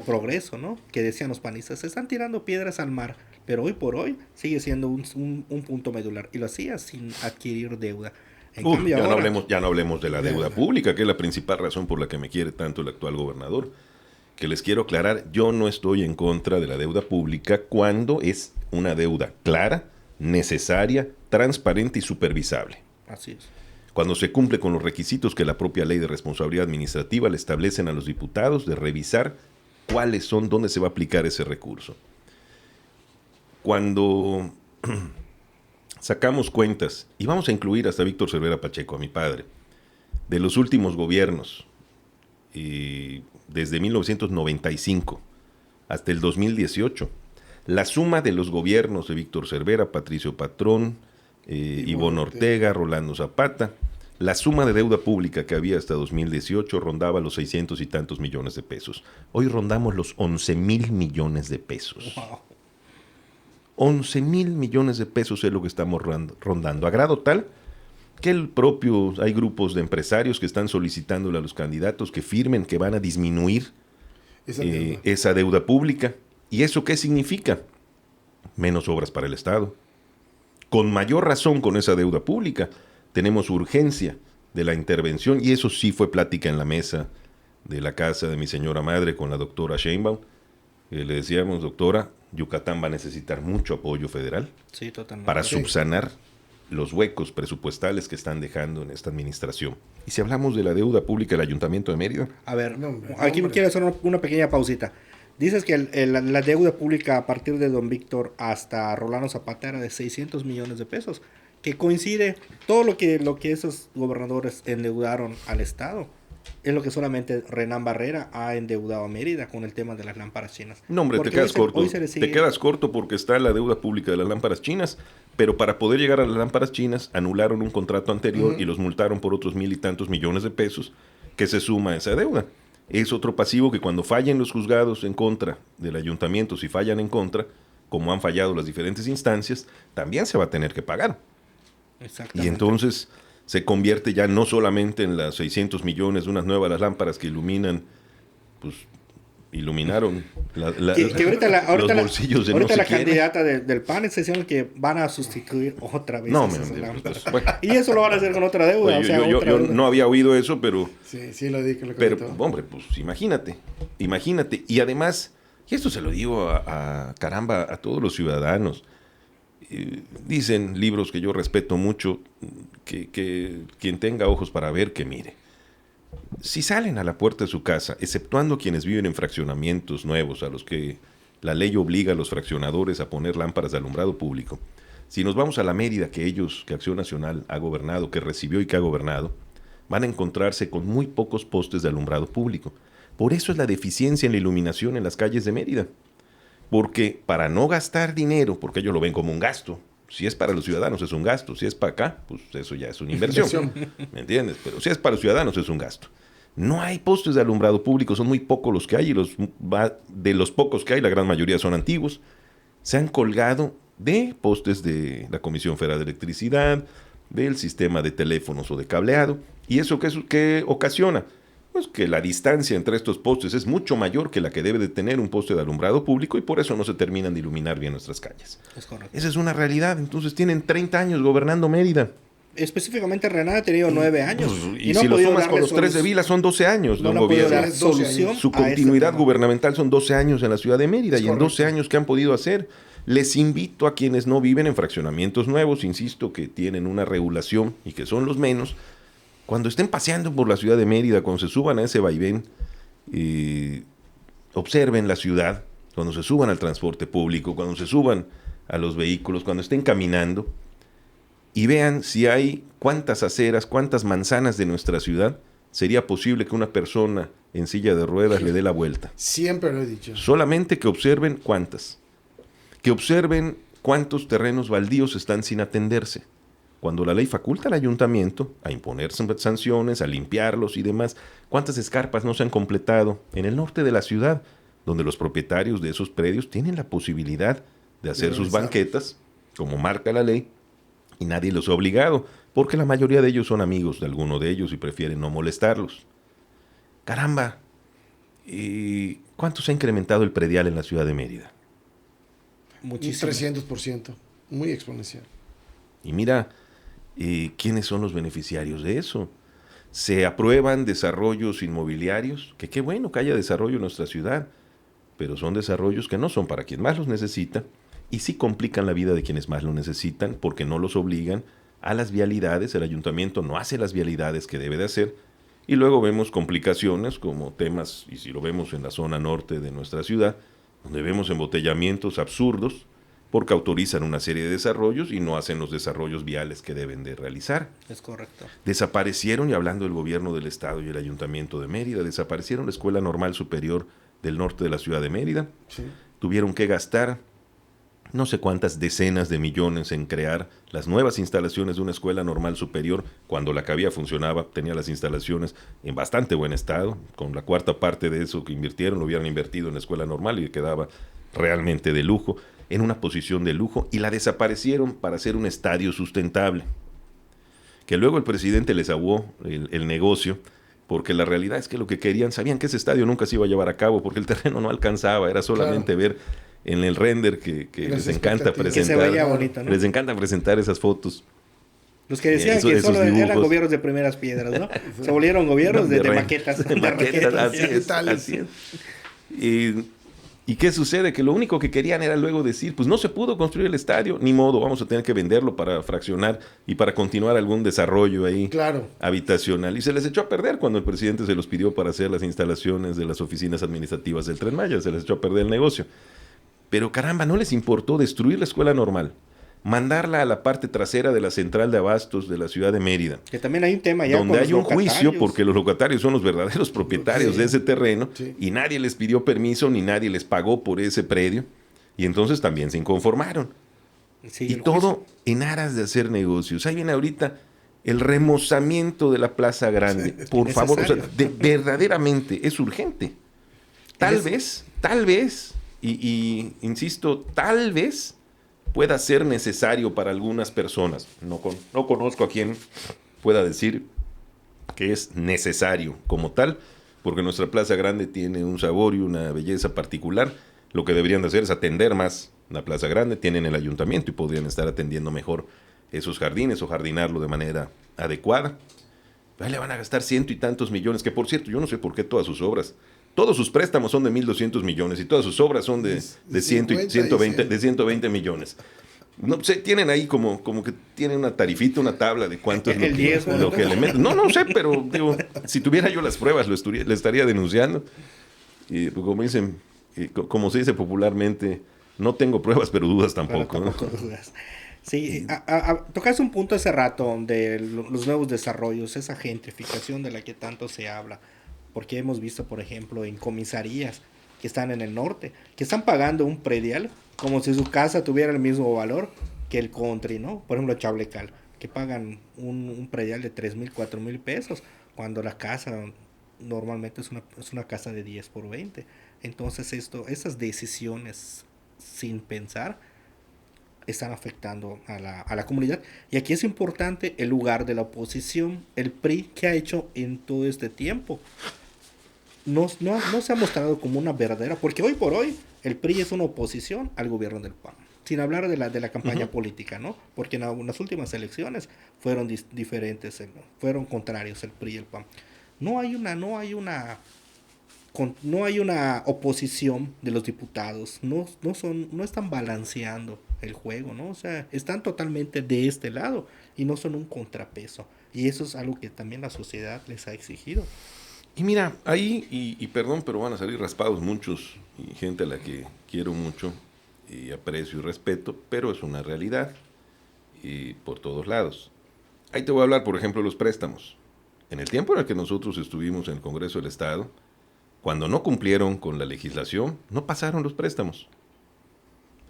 progreso, ¿no? Que decían los panistas, se están tirando piedras al mar, pero hoy por hoy sigue siendo un punto medular y lo hacía sin adquirir deuda. Ya no hablemos de la deuda pública, que es la principal razón por la que me quiere tanto el actual gobernador. Que les quiero aclarar, yo no estoy en contra de la deuda pública cuando es una deuda clara, necesaria, transparente y supervisable. Así es. Cuando se cumple con los requisitos que la propia ley de responsabilidad administrativa le establecen a los diputados de revisar cuáles son, dónde se va a aplicar ese recurso. Cuando sacamos cuentas, y vamos a incluir hasta Víctor Cervera Pacheco, a mi padre, de los últimos gobiernos, desde 1995 hasta el 2018, la suma de los gobiernos de Víctor Cervera, Patricio Patrón, Ivonne Ortega, Rolando Zapata, la suma de deuda pública que había hasta 2018 rondaba los 600 y tantos millones de pesos. Hoy rondamos los 11,000 millones de pesos. Wow. 11,000 millones de pesos es lo que estamos rondando, a grado tal que hay grupos de empresarios que están solicitándole a los candidatos que firmen que van a disminuir esa deuda pública. ¿Y eso qué significa? Menos obras para el Estado. Con mayor razón, con esa deuda pública tenemos urgencia de la intervención, y eso sí fue plática en la mesa de la casa de mi señora madre con la doctora Sheinbaum. Le decíamos, doctora, Yucatán va a necesitar mucho apoyo federal para subsanar los huecos presupuestales que están dejando en esta administración. Y si hablamos de la deuda pública del Ayuntamiento de Mérida... A ver, aquí quiero hacer una pequeña pausita. Dices que la deuda pública a partir de don Víctor hasta Rolando Zapata era de 600 millones de pesos, que coincide todo lo que esos gobernadores endeudaron al Estado. Es lo que solamente Renán Barrera ha endeudado a Mérida con el tema de las lámparas chinas. No, hombre, te quedas corto. Te quedas corto porque está la deuda pública de las lámparas chinas, pero para poder llegar a las lámparas chinas anularon un contrato anterior y los multaron por otros 1,000 y tantos millones de pesos que se suma a esa deuda. Es otro pasivo que cuando fallen los juzgados en contra del ayuntamiento, si fallan en contra, como han fallado las diferentes instancias, también se va a tener que pagar. Exactamente. Y entonces se convierte ya no solamente en las 600 millones de unas nuevas las lámparas que iluminaron que ahorita los bolsillos de ahorita no la sé quién. Candidata del PAN está diciendo que van a sustituir otra vez esas lámparas. Bueno. Y eso lo van a hacer con otra deuda. Oye, yo no había oído eso, pero... Sí, lo dije. Pero, hombre, pues imagínate. Y además, y esto se lo digo a todos los ciudadanos, dicen libros que yo respeto mucho, que quien tenga ojos para ver, que mire. Si salen a la puerta de su casa, exceptuando quienes viven en fraccionamientos nuevos, a los que la ley obliga a los fraccionadores a poner lámparas de alumbrado público, si nos vamos a la Mérida que Acción Nacional ha gobernado, que recibió y que ha gobernado, van a encontrarse con muy pocos postes de alumbrado público. Por eso es la deficiencia en la iluminación en las calles de Mérida. Porque para no gastar dinero, porque ellos lo ven como un gasto, si es para los ciudadanos es un gasto, si es para acá, pues eso ya es una inversión. ¿Me entiendes? Pero si es para los ciudadanos es un gasto. No hay postes de alumbrado público, son muy pocos los que hay, de los pocos que hay, la gran mayoría son antiguos. Se han colgado de postes de la Comisión Federal de Electricidad, del sistema de teléfonos o de cableado. ¿Y eso qué ocasiona? Pues que la distancia entre estos postes es mucho mayor que la que debe de tener un poste de alumbrado público y por eso no se terminan de iluminar bien nuestras calles. Es correcto. Esa es una realidad. Entonces tienen 30 años gobernando Mérida. Específicamente Renan ha tenido 9 años. Y no si lo sumas con los 3 de Vila son 12 años de un gobierno. Su continuidad gubernamental son 12 años en la ciudad de Mérida. Y en 12 años, ¿qué han podido hacer? Les invito a quienes no viven en fraccionamientos nuevos, insisto, que tienen una regulación y que son los menos, cuando estén paseando por la ciudad de Mérida, cuando se suban a ese vaivén, observen la ciudad, cuando se suban al transporte público, cuando se suban a los vehículos, cuando estén caminando, y vean si hay cuántas aceras, cuántas manzanas de nuestra ciudad sería posible que una persona en silla de ruedas le dé la vuelta. Siempre lo he dicho. Solamente que observen cuántas. Que observen cuántos terrenos baldíos están sin atenderse. Cuando la ley faculta al ayuntamiento a imponer sanciones, a limpiarlos y demás, ¿cuántas escarpas no se han completado en el norte de la ciudad, donde los propietarios de esos predios tienen la posibilidad de hacer sus banquetas, como marca la ley, y nadie los ha obligado, porque la mayoría de ellos son amigos de alguno de ellos y prefieren no molestarlos? Caramba, ¿y cuánto se ha incrementado el predial en la ciudad de Mérida? Muchísimo. 300%, muy exponencial. Y mira, ¿quiénes son los beneficiarios de eso? Se aprueban desarrollos inmobiliarios, que qué bueno que haya desarrollo en nuestra ciudad, pero son desarrollos que no son para quien más los necesita y sí complican la vida de quienes más lo necesitan porque no los obligan a las vialidades, el ayuntamiento no hace las vialidades que debe de hacer y luego vemos complicaciones como temas, y si lo vemos en la zona norte de nuestra ciudad, donde vemos embotellamientos absurdos porque autorizan una serie de desarrollos y no hacen los desarrollos viales que deben de realizar. Es correcto. Desaparecieron, y hablando del gobierno del estado y el ayuntamiento de Mérida, desaparecieron la Escuela Normal Superior del norte de la ciudad de Mérida. Sí. Tuvieron que gastar no sé cuántas decenas de millones en crear las nuevas instalaciones de una escuela normal superior, cuando la que había funcionaba, tenía las instalaciones en bastante buen estado, con la cuarta parte de eso que invirtieron, lo hubieran invertido en la escuela normal y quedaba realmente de lujo, en una posición de lujo, y la desaparecieron para hacer un estadio sustentable, que luego el presidente les aguó el negocio, porque la realidad es que lo que querían, sabían que ese estadio nunca se iba a llevar a cabo, porque el terreno no alcanzaba, era solamente ver en el render que les encanta presentar. Que se veía bonito, ¿no? Les encanta presentar esas fotos. Los que decían que solo eran gobiernos de primeras piedras, ¿no? Se volvieron gobiernos de maquetas. De maquetas, así es. ¿Y qué sucede? Que lo único que querían era luego decir, pues no se pudo construir el estadio, ni modo, vamos a tener que venderlo para fraccionar y para continuar algún desarrollo ahí habitacional. Y se les echó a perder cuando el presidente se los pidió para hacer las instalaciones de las oficinas administrativas del Tren Maya, se les echó a perder el negocio. Pero caramba, no les importó destruir la escuela normal, mandarla a la parte trasera de la central de abastos de la ciudad de Mérida. Que también hay un tema ya donde hay un juicio, porque los locatarios son los verdaderos propietarios de ese terreno, y nadie les pidió permiso ni nadie les pagó por ese predio, y entonces también se inconformaron. Sí, y todo en aras de hacer negocios. Ahí viene ahorita el remozamiento de la Plaza Grande. Por favor, o sea, verdaderamente es urgente. Tal vez, y insisto, tal vez pueda ser necesario para algunas personas. No conozco a quien pueda decir que es necesario como tal, porque nuestra Plaza Grande tiene un sabor y una belleza particular. Lo que deberían de hacer es atender más la Plaza Grande. Tienen el ayuntamiento y podrían estar atendiendo mejor esos jardines o jardinarlo de manera adecuada. Ahí le van a gastar 100 y tantos millones, que por cierto, yo no sé por qué todas sus obras, todos sus préstamos son de 1.200 millones y todas sus obras son de 120 millones. No sé, tienen ahí como que tienen una tarifita, una tabla de cuánto es lo que le meten. No sé, pero digo, si tuviera yo las pruebas, le estaría denunciando. Y pues, como se dice popularmente, no tengo pruebas, pero dudas tampoco. ¿No? Dudas. Sí, tocaste un punto hace rato de los nuevos desarrollos, esa gentrificación de la que tanto se habla. Porque hemos visto, por ejemplo, en comisarías que están en el norte, que están pagando un predial como si su casa tuviera el mismo valor que el country, ¿no? Por ejemplo, Chablecal, que pagan un predial de 3,000, 4,000 pesos, cuando la casa normalmente es una casa de 10 por 20. Entonces esas decisiones sin pensar están afectando a la comunidad. Y aquí es importante el lugar de la oposición, el PRI, que ha hecho en todo este tiempo. No se ha mostrado como una verdadera, porque hoy por hoy el PRI es una oposición al gobierno del PAN, sin hablar de la campaña política, ¿no? Porque en las últimas elecciones fueron diferentes, fueron contrarios el PRI y el PAN. No hay una oposición de los diputados, no están balanceando el juego, ¿no? O sea, están totalmente de este lado y no son un contrapeso. Y eso es algo que también la sociedad les ha exigido. Y mira, ahí, y perdón, pero van a salir raspados muchos, y gente a la que quiero mucho, y aprecio y respeto, pero es una realidad, y por todos lados. Ahí te voy a hablar, por ejemplo, de los préstamos. En el tiempo en el que nosotros estuvimos en el Congreso del Estado, cuando no cumplieron con la legislación, no pasaron los préstamos.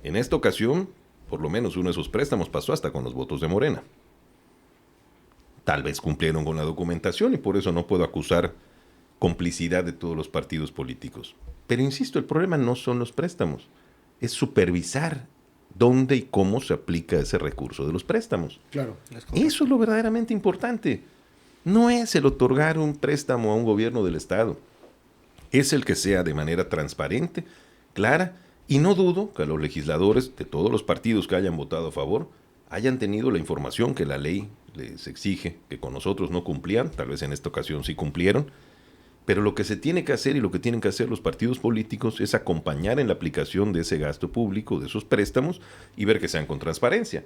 En esta ocasión, por lo menos uno de esos préstamos pasó hasta con los votos de Morena. Tal vez cumplieron con la documentación y por eso no puedo acusar complicidad de todos los partidos políticos. Pero insisto, el problema no son los préstamos, es supervisar dónde y cómo se aplica ese recurso de los préstamos. Claro. Eso es lo verdaderamente importante. No es el otorgar un préstamo a un gobierno del Estado. Es el que sea de manera transparente, clara, y no dudo que a los legisladores de todos los partidos que hayan votado a favor hayan tenido la información que la ley les exige, que con nosotros no cumplían, tal vez en esta ocasión sí cumplieron, pero lo que se tiene que hacer y lo que tienen que hacer los partidos políticos es acompañar en la aplicación de ese gasto público, de esos préstamos, y ver que sean con transparencia.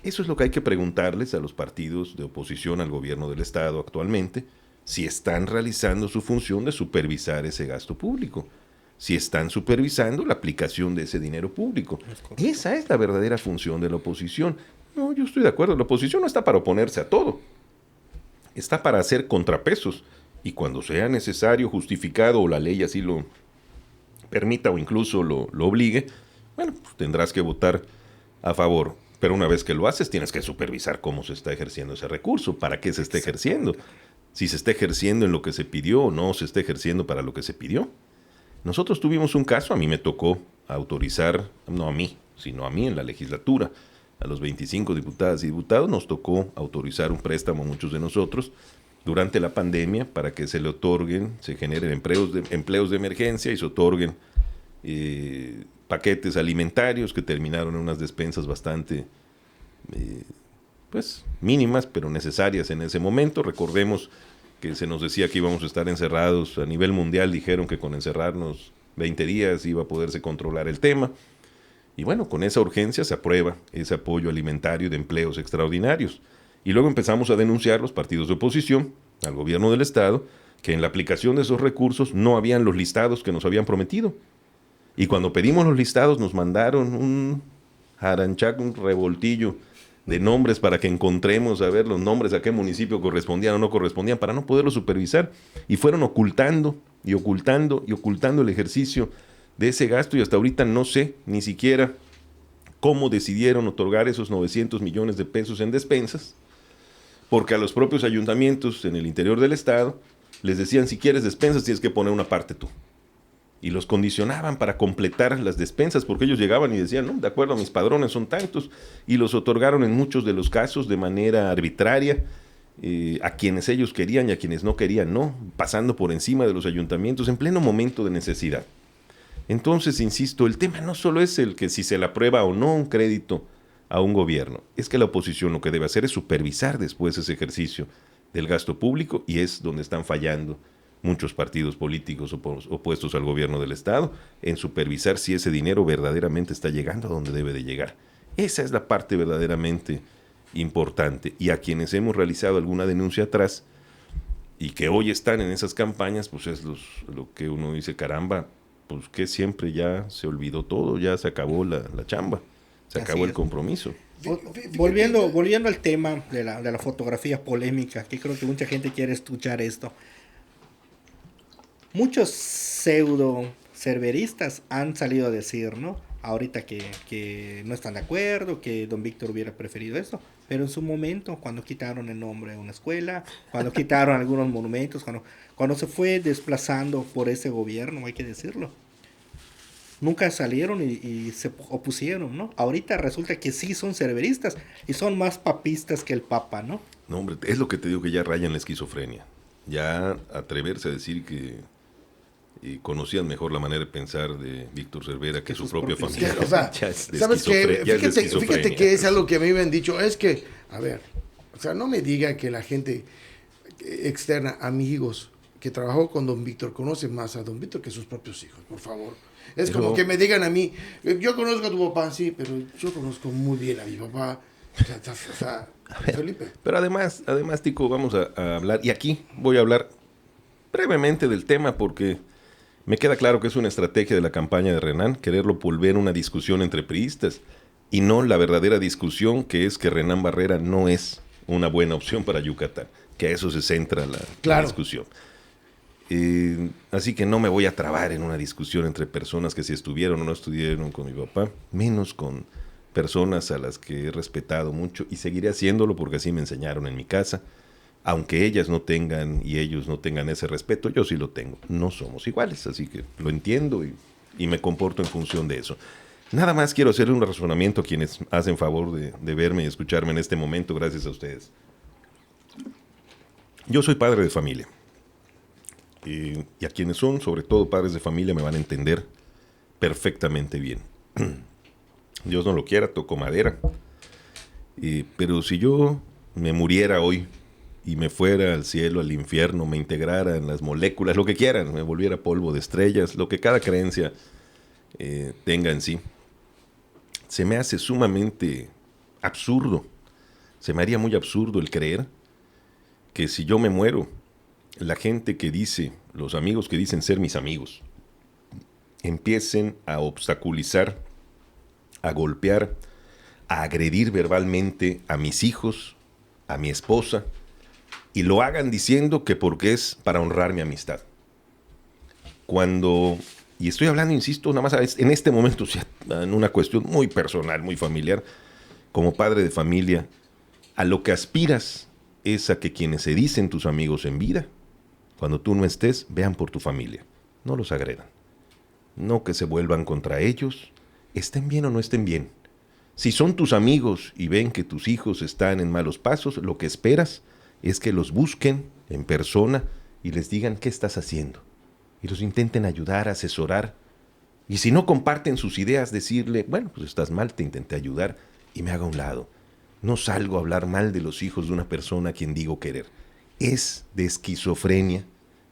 Eso es lo que hay que preguntarles a los partidos de oposición al gobierno del Estado actualmente, si están realizando su función de supervisar ese gasto público, si están supervisando la aplicación de ese dinero público. Esa es la verdadera función de la oposición. No, yo estoy de acuerdo, la oposición no está para oponerse a todo, está para hacer contrapesos, y cuando sea necesario, justificado, o la ley así lo permita o incluso lo obligue, bueno, pues tendrás que votar a favor. Pero una vez que lo haces, tienes que supervisar cómo se está ejerciendo ese recurso, para qué se está ejerciendo, si se está ejerciendo en lo que se pidió o no se está ejerciendo para lo que se pidió. Nosotros tuvimos un caso, a mí me tocó autorizar, no a mí, sino a mí en la legislatura, a los 25 diputadas y diputados nos tocó autorizar un préstamo a muchos de nosotros durante la pandemia para que se le otorguen, se generen empleos de emergencia y se otorguen paquetes alimentarios que terminaron en unas despensas bastante mínimas, pero necesarias en ese momento. Recordemos que se nos decía que íbamos a estar encerrados a nivel mundial, dijeron que con encerrarnos 20 días iba a poderse controlar el tema. Y bueno, con esa urgencia se aprueba ese apoyo alimentario de empleos extraordinarios. Y luego empezamos a denunciar los partidos de oposición al gobierno del Estado que en la aplicación de esos recursos no habían los listados que nos habían prometido. Y cuando pedimos los listados nos mandaron un jaranchac, un revoltillo de nombres para que encontremos a ver los nombres a qué municipio correspondían o no correspondían para no poderlo supervisar. Y fueron ocultando y ocultando y ocultando el ejercicio de ese gasto y hasta ahorita no sé ni siquiera cómo decidieron otorgar esos 900 millones de pesos en despensas, porque a los propios ayuntamientos en el interior del estado les decían, si quieres despensas tienes que poner una parte tú. Y los condicionaban para completar las despensas, porque ellos llegaban y decían, no, de acuerdo a mis padrones son tantos, y los otorgaron en muchos de los casos de manera arbitraria, a quienes ellos querían y a quienes no querían, no, pasando por encima de los ayuntamientos en pleno momento de necesidad. Entonces, insisto, el tema no solo es el que si se le aprueba o no un crédito a un gobierno, es que la oposición lo que debe hacer es supervisar después ese ejercicio del gasto público, y es donde están fallando muchos partidos políticos opuestos al gobierno del Estado, en supervisar si ese dinero verdaderamente está llegando a donde debe de llegar. Esa es la parte verdaderamente importante, y a quienes hemos realizado alguna denuncia atrás y que hoy están en esas campañas, pues es lo que uno dice, caramba, pues que siempre ya se olvidó todo, ya se acabó la chamba, se acabó el compromiso. Volviendo al tema de la fotografía polémica, que creo que mucha gente quiere escuchar esto. Muchos pseudo cerveristas han salido a decir, ¿no? Ahorita que no están de acuerdo, que don Víctor hubiera preferido esto, pero en su momento, cuando quitaron el nombre de una escuela, cuando quitaron algunos monumentos, cuando se fue desplazando por ese gobierno, hay que decirlo, nunca salieron y se opusieron, ¿no? Ahorita resulta que sí son cerveristas y son más papistas que el Papa, ¿no? No, hombre, es lo que te digo, que ya rayan la esquizofrenia. Ya atreverse a decir que conocían mejor la manera de pensar de Víctor Cervera que su propia familia. O sea, ¿sabes qué? Fíjate que es algo que a mí me han dicho, es que, a ver, o sea, no me digan que la gente externa, amigos, que trabajó con don Víctor, conoce más a don Víctor que sus propios hijos, por favor. Es como que me digan a mí, yo conozco a tu papá, sí, pero yo conozco muy bien a mi papá. O sea, Felipe. Pero además, Tico, vamos a hablar, y aquí voy a hablar brevemente del tema porque me queda claro que es una estrategia de la campaña de Renan quererlo volver una discusión entre priistas y no la verdadera discusión, que es que Renan Barrera no es una buena opción para Yucatán. que a eso se centra la Claro. discusión. Así que no me voy a trabar en una discusión entre personas que si estuvieron o no estuvieron con mi papá, menos con personas a las que he respetado mucho y seguiré haciéndolo porque así me enseñaron en mi casa. Aunque ellas no tengan y ellos no tengan ese respeto, yo sí lo tengo. No somos iguales, así que lo entiendo y me comporto en función de eso. Nada más quiero hacerle un razonamiento a quienes hacen favor de verme y escucharme en este momento, gracias a ustedes. Yo soy padre de familia. Y a quienes son, sobre todo padres de familia, me van a entender perfectamente bien. Dios no lo quiera, toco madera. Pero si yo me muriera hoy y me fuera al cielo, al infierno, me integrara en las moléculas, lo que quieran, me volviera polvo de estrellas, lo que cada creencia tenga en sí, se me hace sumamente absurdo, se me haría muy absurdo el creer que si yo me muero, la gente que dice, los amigos que dicen ser mis amigos, empiecen a obstaculizar, a golpear, a agredir verbalmente a mis hijos, a mi esposa, y lo hagan diciendo que porque es para honrar mi amistad. Cuando, y estoy hablando, insisto, nada más en este momento, o sea, en una cuestión muy personal, muy familiar, como padre de familia, a lo que aspiras es a que quienes se dicen tus amigos en vida, cuando tú no estés, vean por tu familia, no los agredan. No que se vuelvan contra ellos, estén bien o no estén bien. Si son tus amigos y ven que tus hijos están en malos pasos, lo que esperas es que los busquen en persona y les digan qué estás haciendo. Y los intenten ayudar, asesorar. Y si no comparten sus ideas, decirle, bueno, pues estás mal, te intenté ayudar y me haga a un lado. No salgo a hablar mal de los hijos de una persona a quien digo querer. Es de esquizofrenia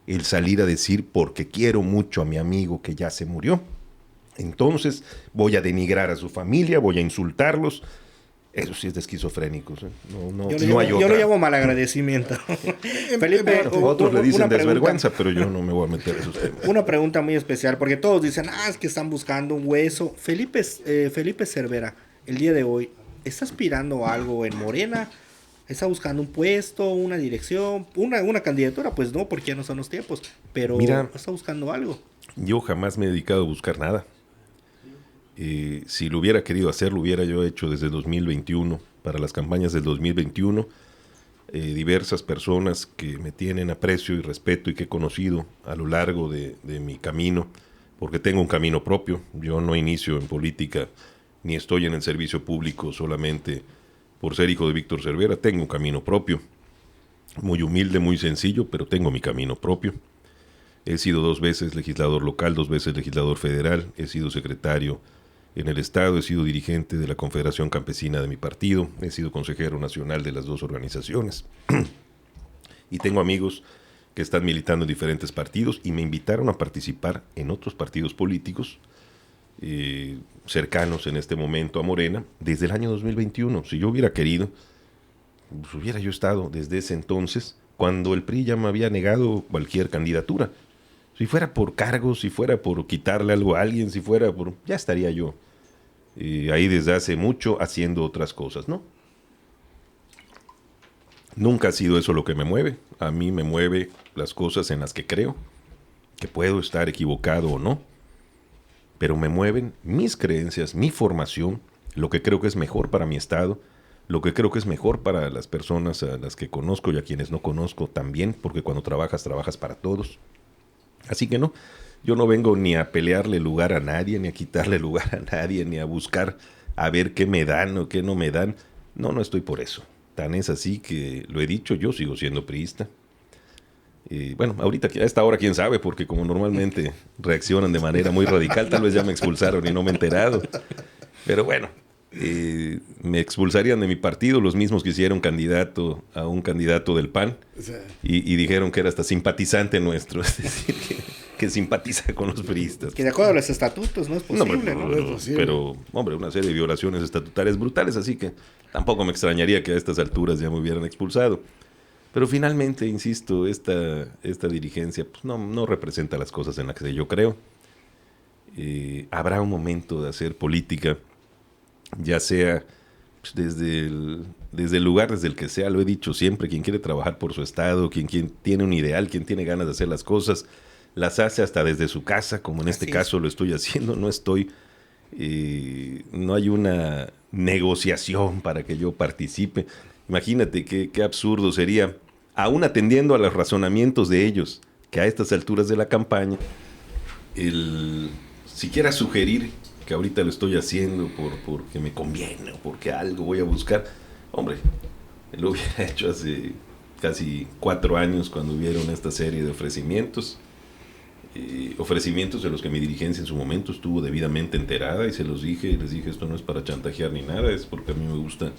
el salir a decir porque quiero mucho a mi amigo que ya se murió. Entonces voy a denigrar a su familia, voy a insultarlos. Eso sí es de esquizofrénicos. Yo lo llamo malagradecimiento. Felipe, otros le dicen desvergüenza, pero yo no me voy a meter en esos temas. Una pregunta muy especial, porque todos dicen, es que están buscando un hueso. Felipe Cervera, el día de hoy, ¿está aspirando a algo en Morena? ¿Está buscando un puesto, una dirección, una candidatura? Pues no, porque ya no son los tiempos. Pero mira, ¿está buscando algo? Yo jamás me he dedicado a buscar nada. Si lo hubiera querido hacer, lo hubiera yo hecho desde 2021, para las campañas del 2021. Diversas personas que me tienen aprecio y respeto y que he conocido a lo largo de mi camino, porque tengo un camino propio. Yo no inicio en política ni estoy en el servicio público solamente por ser hijo de Víctor Cervera. Tengo un camino propio, muy humilde, muy sencillo, pero tengo mi camino propio. He sido 2 veces legislador local, 2 veces legislador federal, he sido secretario en el Estado, he sido dirigente de la Confederación Campesina de mi partido, he sido consejero nacional de las 2 organizaciones. Y tengo amigos que están militando en diferentes partidos y me invitaron a participar en otros partidos políticos cercanos en este momento a Morena desde el año 2021. Si yo hubiera querido, pues hubiera yo estado desde ese entonces, cuando el PRI ya me había negado cualquier candidatura. Si fuera por cargos, si fuera por quitarle algo a alguien, si fuera por... ya estaría yo ahí desde hace mucho haciendo otras cosas, ¿no? Nunca ha sido eso lo que me mueve. A mí me mueve las cosas en las que creo, que puedo estar equivocado o no, pero me mueven mis creencias, mi formación, lo que creo que es mejor para mi estado, lo que creo que es mejor para las personas a las que conozco y a quienes no conozco también, porque cuando trabajas para todos. Así que no, yo no vengo ni a pelearle lugar a nadie, ni a quitarle lugar a nadie, ni a buscar a ver qué me dan o qué no me dan. No estoy por eso. Tan es así que lo he dicho, yo sigo siendo priista. Bueno, ahorita a esta hora quién sabe, porque como normalmente reaccionan de manera muy radical, tal vez ya me expulsaron y no me he enterado. Pero bueno, me expulsarían de mi partido los mismos que hicieron candidato a un candidato del PAN y dijeron que era hasta simpatizante nuestro, es decir, que simpatiza con los priistas. Que de acuerdo a los estatutos no es posible, ¿no? No es posible. Pero, hombre, una serie de violaciones estatutarias brutales, así que tampoco me extrañaría que a estas alturas ya me hubieran expulsado. Pero finalmente, insisto, esta dirigencia pues no representa las cosas en las que yo creo. Habrá un momento de hacer política, ya sea desde el lugar, desde el que sea, lo he dicho siempre, quien quiere trabajar por su estado, quien tiene un ideal, quien tiene ganas de hacer las cosas, las hace hasta desde su casa, como en este caso lo estoy haciendo. No hay una negociación para que yo participe. Imagínate qué absurdo sería, aún atendiendo a los razonamientos de ellos, que a estas alturas de la campaña, siquiera sugerir que ahorita lo estoy haciendo porque me conviene o porque algo voy a buscar. Hombre, lo hubiera hecho hace casi 4 años cuando hubieron esta serie de ofrecimientos de los que mi dirigencia en su momento estuvo debidamente enterada, y les dije, esto no es para chantajear ni nada, es porque a mí me gusta.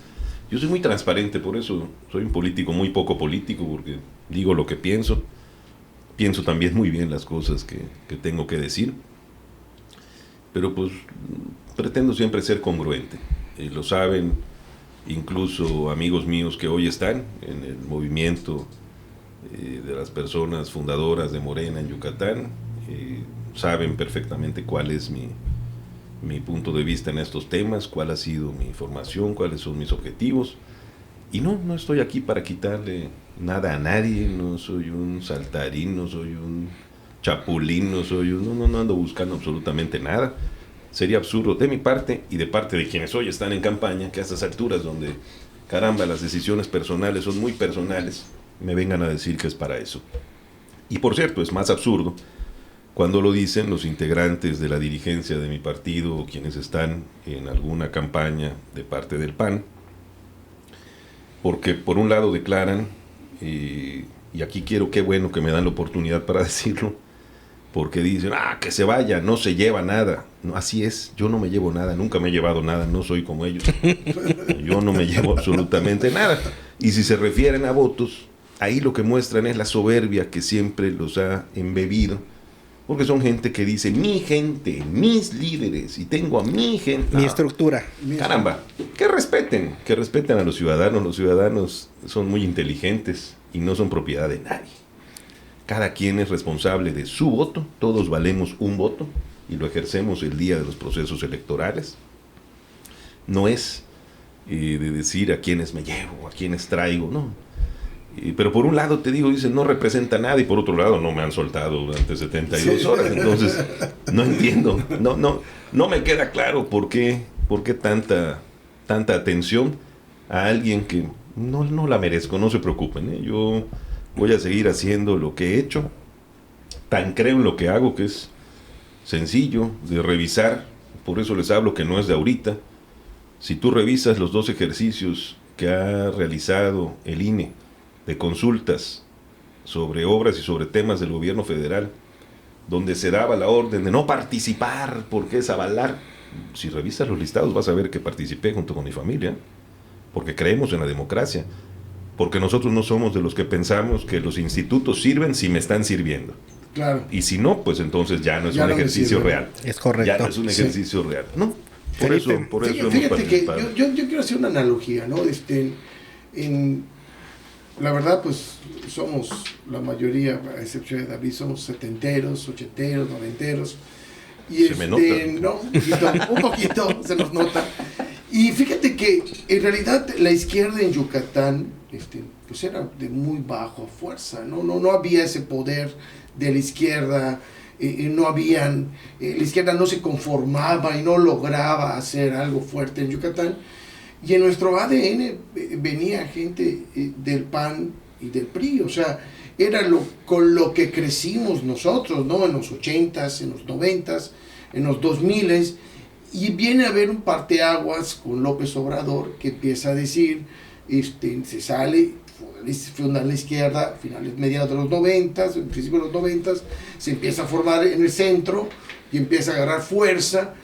Yo soy muy transparente, por eso soy un político muy poco político, porque digo lo que pienso también muy bien las cosas que tengo que decir, pero pues pretendo siempre ser congruente. Lo saben incluso amigos míos que hoy están en el movimiento de las personas fundadoras de Morena en Yucatán, saben perfectamente cuál es mi punto de vista en estos temas, cuál ha sido mi formación, cuáles son mis objetivos. Y no estoy aquí para quitarle nada a nadie, no soy un saltarín, no soy un chapulín, no ando buscando absolutamente nada. Sería absurdo de mi parte y de parte de quienes hoy están en campaña, que a estas alturas donde, caramba, las decisiones personales son muy personales, me vengan a decir que es para eso. Y por cierto, es más absurdo cuando lo dicen los integrantes de la dirigencia de mi partido o quienes están en alguna campaña de parte del PAN, porque por un lado declaran, y aquí qué bueno que me dan la oportunidad para decirlo, porque dicen, que se vaya, no se lleva nada. No, así es, yo no me llevo nada, nunca me he llevado nada, no soy como ellos. Yo no me llevo absolutamente nada. Y si se refieren a votos, ahí lo que muestran es la soberbia que siempre los ha embebido, porque son gente que dice, mi gente, mis líderes, y tengo a mi gente. Mi estructura. Caramba, que respeten a los ciudadanos. Los ciudadanos son muy inteligentes y no son propiedad de nadie. Cada quien es responsable de su voto, todos valemos un voto y lo ejercemos el día de los procesos electorales. No es de decir a quiénes me llevo, a quiénes traigo, no. Pero por un lado te digo, dicen, no representa nada, y por otro lado no me han soltado durante 72 horas, entonces no entiendo, no me queda claro por qué tanta atención a alguien que no la merezco. No se preocupen, yo voy a seguir haciendo lo que he hecho, tan creo en lo que hago que es sencillo de revisar, por eso les hablo que no es de ahorita. Si tú revisas los 2 ejercicios que ha realizado el INE de consultas sobre obras y sobre temas del gobierno federal, donde se daba la orden de no participar porque es avalar, si revisas los listados vas a ver que participé junto con mi familia, porque creemos en la democracia, porque nosotros no somos de los que pensamos que los institutos sirven si me están sirviendo. Claro. Y si no, pues entonces ya no es un ejercicio real. Es correcto. Ya no es un ejercicio real. No, por eso fíjate que yo quiero hacer una analogía, ¿no? La verdad, pues somos la mayoría, a excepción de David, somos 70eros, 80eros, 90eros. Y se me nota. No, un poquito se nos nota. Y fíjate que en realidad la izquierda en Yucatán pues era de muy baja fuerza, no había ese poder de la izquierda, la izquierda no se conformaba y no lograba hacer algo fuerte en Yucatán. Y en nuestro ADN venía gente del PAN y del PRI, o sea, era con lo que crecimos nosotros, ¿no? En los 80s, en los 90s, en los 2000s, y viene a haber un parteaguas con López Obrador que empieza a decir, se sale, fundar la izquierda a finales, mediados de los 90s, en principio de los 90s, se empieza a formar en el centro y empieza a agarrar fuerza.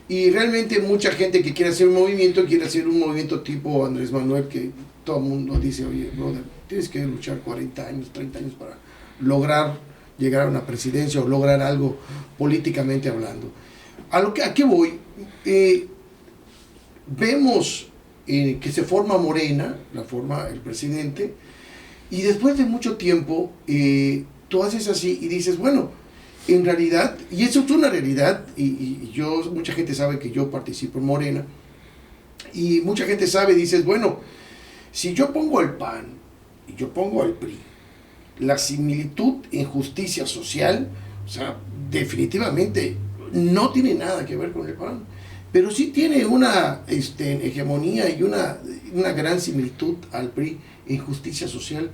Y realmente mucha gente que quiere hacer un movimiento tipo Andrés Manuel, que todo el mundo dice, oye, brother, tienes que luchar 40 años, 30 años para lograr llegar a una presidencia o lograr algo políticamente hablando. ¿A qué voy? Vemos que se forma Morena, la forma el presidente, y después de mucho tiempo tú haces así y dices, bueno, en realidad, y eso es una realidad, y mucha gente sabe que yo participo en Morena, Y mucha gente sabe, dices, bueno, si yo pongo el PAN y yo pongo el PRI, la similitud en justicia social, o sea, definitivamente no tiene nada que ver con el PAN, pero sí tiene una hegemonía y una gran similitud al PRI en justicia social,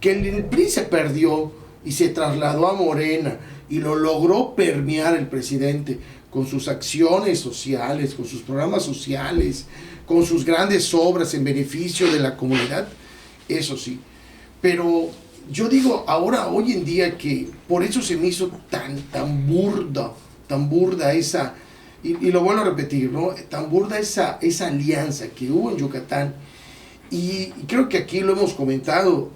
que el PRI se perdió y se trasladó a Morena y lo logró permear el presidente con sus acciones sociales, con sus programas sociales, con sus grandes obras en beneficio de la comunidad, eso sí. Pero yo digo ahora, hoy en día, que por eso se me hizo tan burda esa, y lo vuelvo a repetir, ¿no? Tan burda esa alianza que hubo en Yucatán, y creo que aquí lo hemos comentado,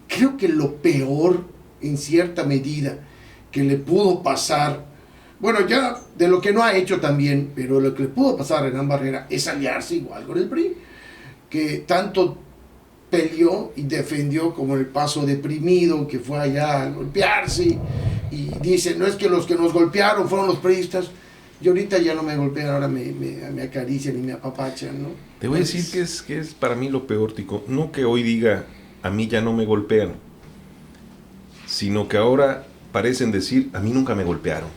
creo que lo peor, en cierta medida, que le pudo pasar, bueno, ya de lo que no ha hecho también, pero lo que le pudo pasar a Hernán Barrera es aliarse igual con el PRI, que tanto peleó y defendió como el Paso Deprimido, que fue allá a golpearse, y dice, no es que los que nos golpearon fueron los priistas, y ahorita ya no me golpean, ahora me acarician y me apapachan, ¿no? Te voy a decir que es para mí lo peor, Tico. No que hoy diga, a mí ya no me golpean, sino que ahora parecen decir, a mí nunca me golpearon.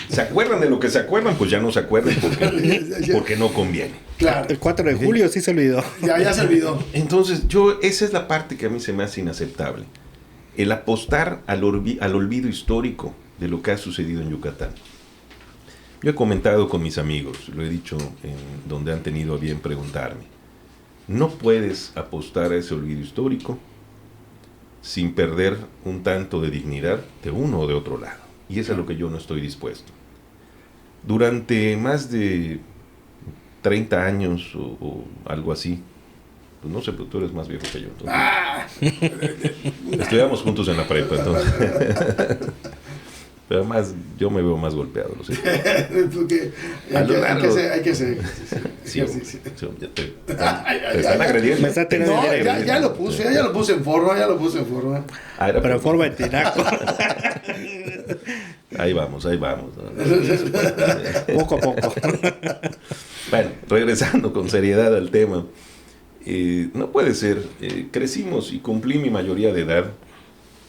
¿Se acuerdan de lo que se acuerdan? Pues ya no se acuerdan porque no conviene. Claro. El 4 de julio sí se olvidó. Ya se olvidó. Entonces, esa es la parte que a mí se me hace inaceptable. El apostar al olvido histórico de lo que ha sucedido en Yucatán. Yo he comentado con mis amigos, lo he dicho en donde han tenido a bien preguntarme. No puedes apostar a ese olvido histórico sin perder un tanto de dignidad de uno o de otro lado. Y eso es lo que yo no estoy dispuesto. Durante más de 30 años o algo así, pues no sé, pero tú eres más viejo que yo. Estudiamos juntos en la prepa, entonces. Pero además, yo me veo más golpeado, lo sé. Porque hay que hacer. Sí, te están agrediendo. No, ya lo puse en forma, Pero en forma de tinaco. Ahí vamos. Poco a poco. Bueno, regresando con seriedad al tema. No puede ser. Crecimos y cumplí mi mayoría de edad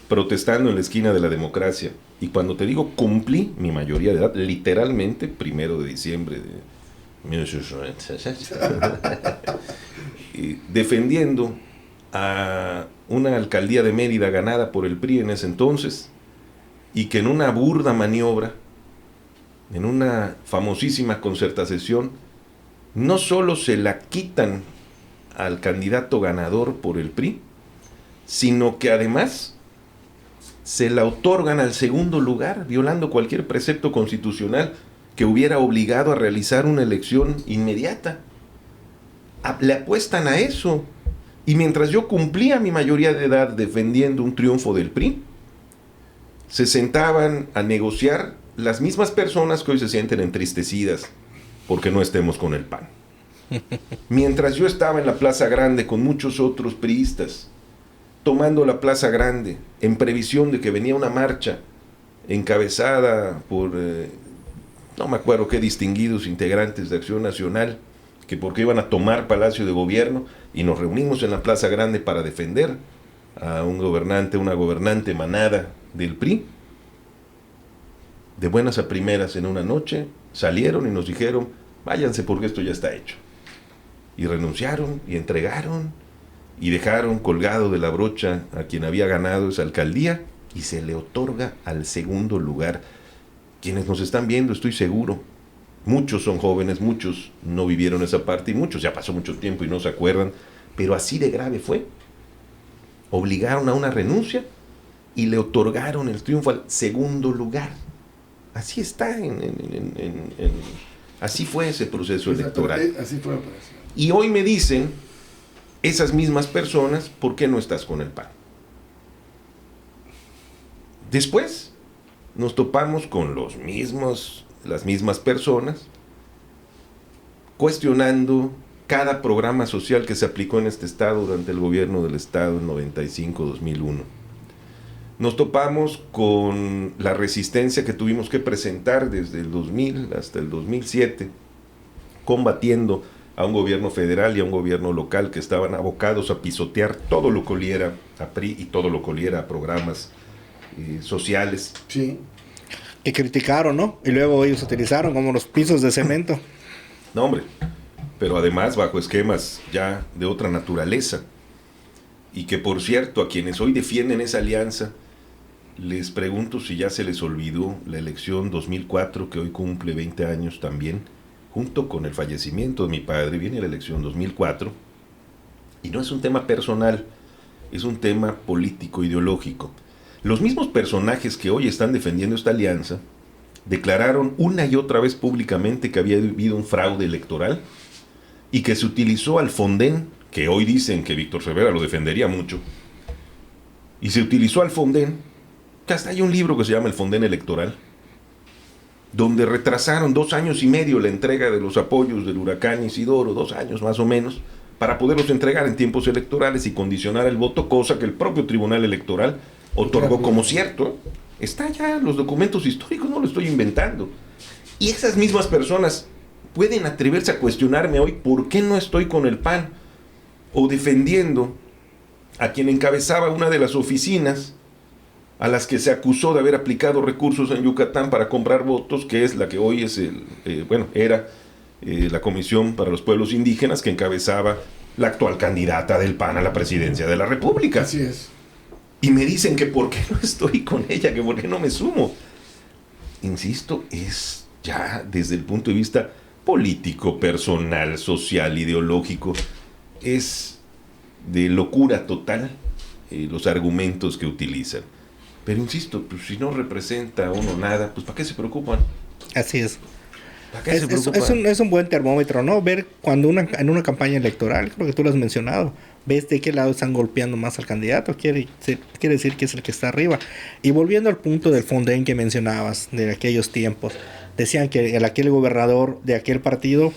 protestando en la esquina de la democracia. Y cuando te digo cumplí mi mayoría de edad, literalmente, 1 de diciembre de 1890, defendiendo a una alcaldía de Mérida ganada por el PRI en ese entonces, y que en una burda maniobra, en una famosísima concertación, no solo se la quitan al candidato ganador por el PRI, sino que además se la otorgan al segundo lugar, violando cualquier precepto constitucional que hubiera obligado a realizar una elección inmediata. Le apuestan a eso. Y mientras yo cumplía mi mayoría de edad defendiendo un triunfo del PRI, se sentaban a negociar las mismas personas que hoy se sienten entristecidas porque no estemos con el PAN. Mientras yo estaba en la Plaza Grande con muchos otros priistas, tomando la Plaza Grande, en previsión de que venía una marcha encabezada por, no me acuerdo qué distinguidos integrantes de Acción Nacional, que porque iban a tomar Palacio de Gobierno, y nos reunimos en la Plaza Grande para defender a un gobernante, una gobernante manada del PRI. De buenas a primeras en una noche, salieron y nos dijeron, váyanse porque esto ya está hecho. Y renunciaron y entregaron, y dejaron colgado de la brocha a quien había ganado esa alcaldía, y se le otorga al segundo lugar. Quienes nos están viendo, estoy seguro, muchos son jóvenes, muchos no vivieron esa parte, y muchos ya pasó mucho tiempo y no se acuerdan, pero así de grave fue. Obligaron a una renuncia y le otorgaron el triunfo al segundo lugar. Así está, así fue ese proceso electoral. Así fue. Y hoy me dicen esas mismas personas, ¿por qué no estás con el PAN? Después nos topamos con las mismas personas cuestionando cada programa social que se aplicó en este estado durante el gobierno del estado en 95-2001. Nos topamos con la resistencia que tuvimos que presentar desde el 2000 hasta el 2007 combatiendo a un gobierno federal y a un gobierno local que estaban abocados a pisotear todo lo que oliera a PRI y todo lo que oliera a programas sociales. Sí. Que criticaron, ¿no? Y luego ellos utilizaron como los pisos de cemento. No, hombre, pero además bajo esquemas ya de otra naturaleza. Y que, por cierto, a quienes hoy defienden esa alianza, les pregunto si ya se les olvidó la elección 2004, que hoy cumple 20 años también, junto con el fallecimiento de mi padre, viene la elección 2004, y no es un tema personal, es un tema político, ideológico. Los mismos personajes que hoy están defendiendo esta alianza declararon una y otra vez públicamente que había habido un fraude electoral y que se utilizó al Fonden, que hoy dicen que Víctor Cervera lo defendería mucho, y se utilizó al Fonden, que hasta hay un libro que se llama El Fonden Electoral, donde retrasaron 2 años y medio la entrega de los apoyos del huracán Isidoro, 2 años más o menos, para poderlos entregar en tiempos electorales y condicionar el voto, cosa que el propio Tribunal Electoral otorgó como cierto. Está ya en los documentos históricos, no lo estoy inventando. Y esas mismas personas pueden atreverse a cuestionarme hoy por qué no estoy con el PAN o defendiendo a quien encabezaba una de las oficinas a las que se acusó de haber aplicado recursos en Yucatán para comprar votos, que es la que hoy es era la Comisión para los Pueblos Indígenas, que encabezaba la actual candidata del PAN a la presidencia de la República. Así es. Y me dicen que por qué no estoy con ella, que por qué no me sumo. Insisto, es ya desde el punto de vista político, personal, social, ideológico, es de locura total los argumentos que utilizan. Pero insisto, pues si no representa a uno nada, pues ¿para qué se preocupan? Así es. ¿Para qué se preocupan? Es un buen termómetro, ¿no? Ver cuando en una campaña electoral, creo que tú lo has mencionado, ves de qué lado están golpeando más al candidato, quiere decir que es el que está arriba. Y volviendo al punto del Fonden que mencionabas, de aquellos tiempos, decían que aquel gobernador de aquel partido,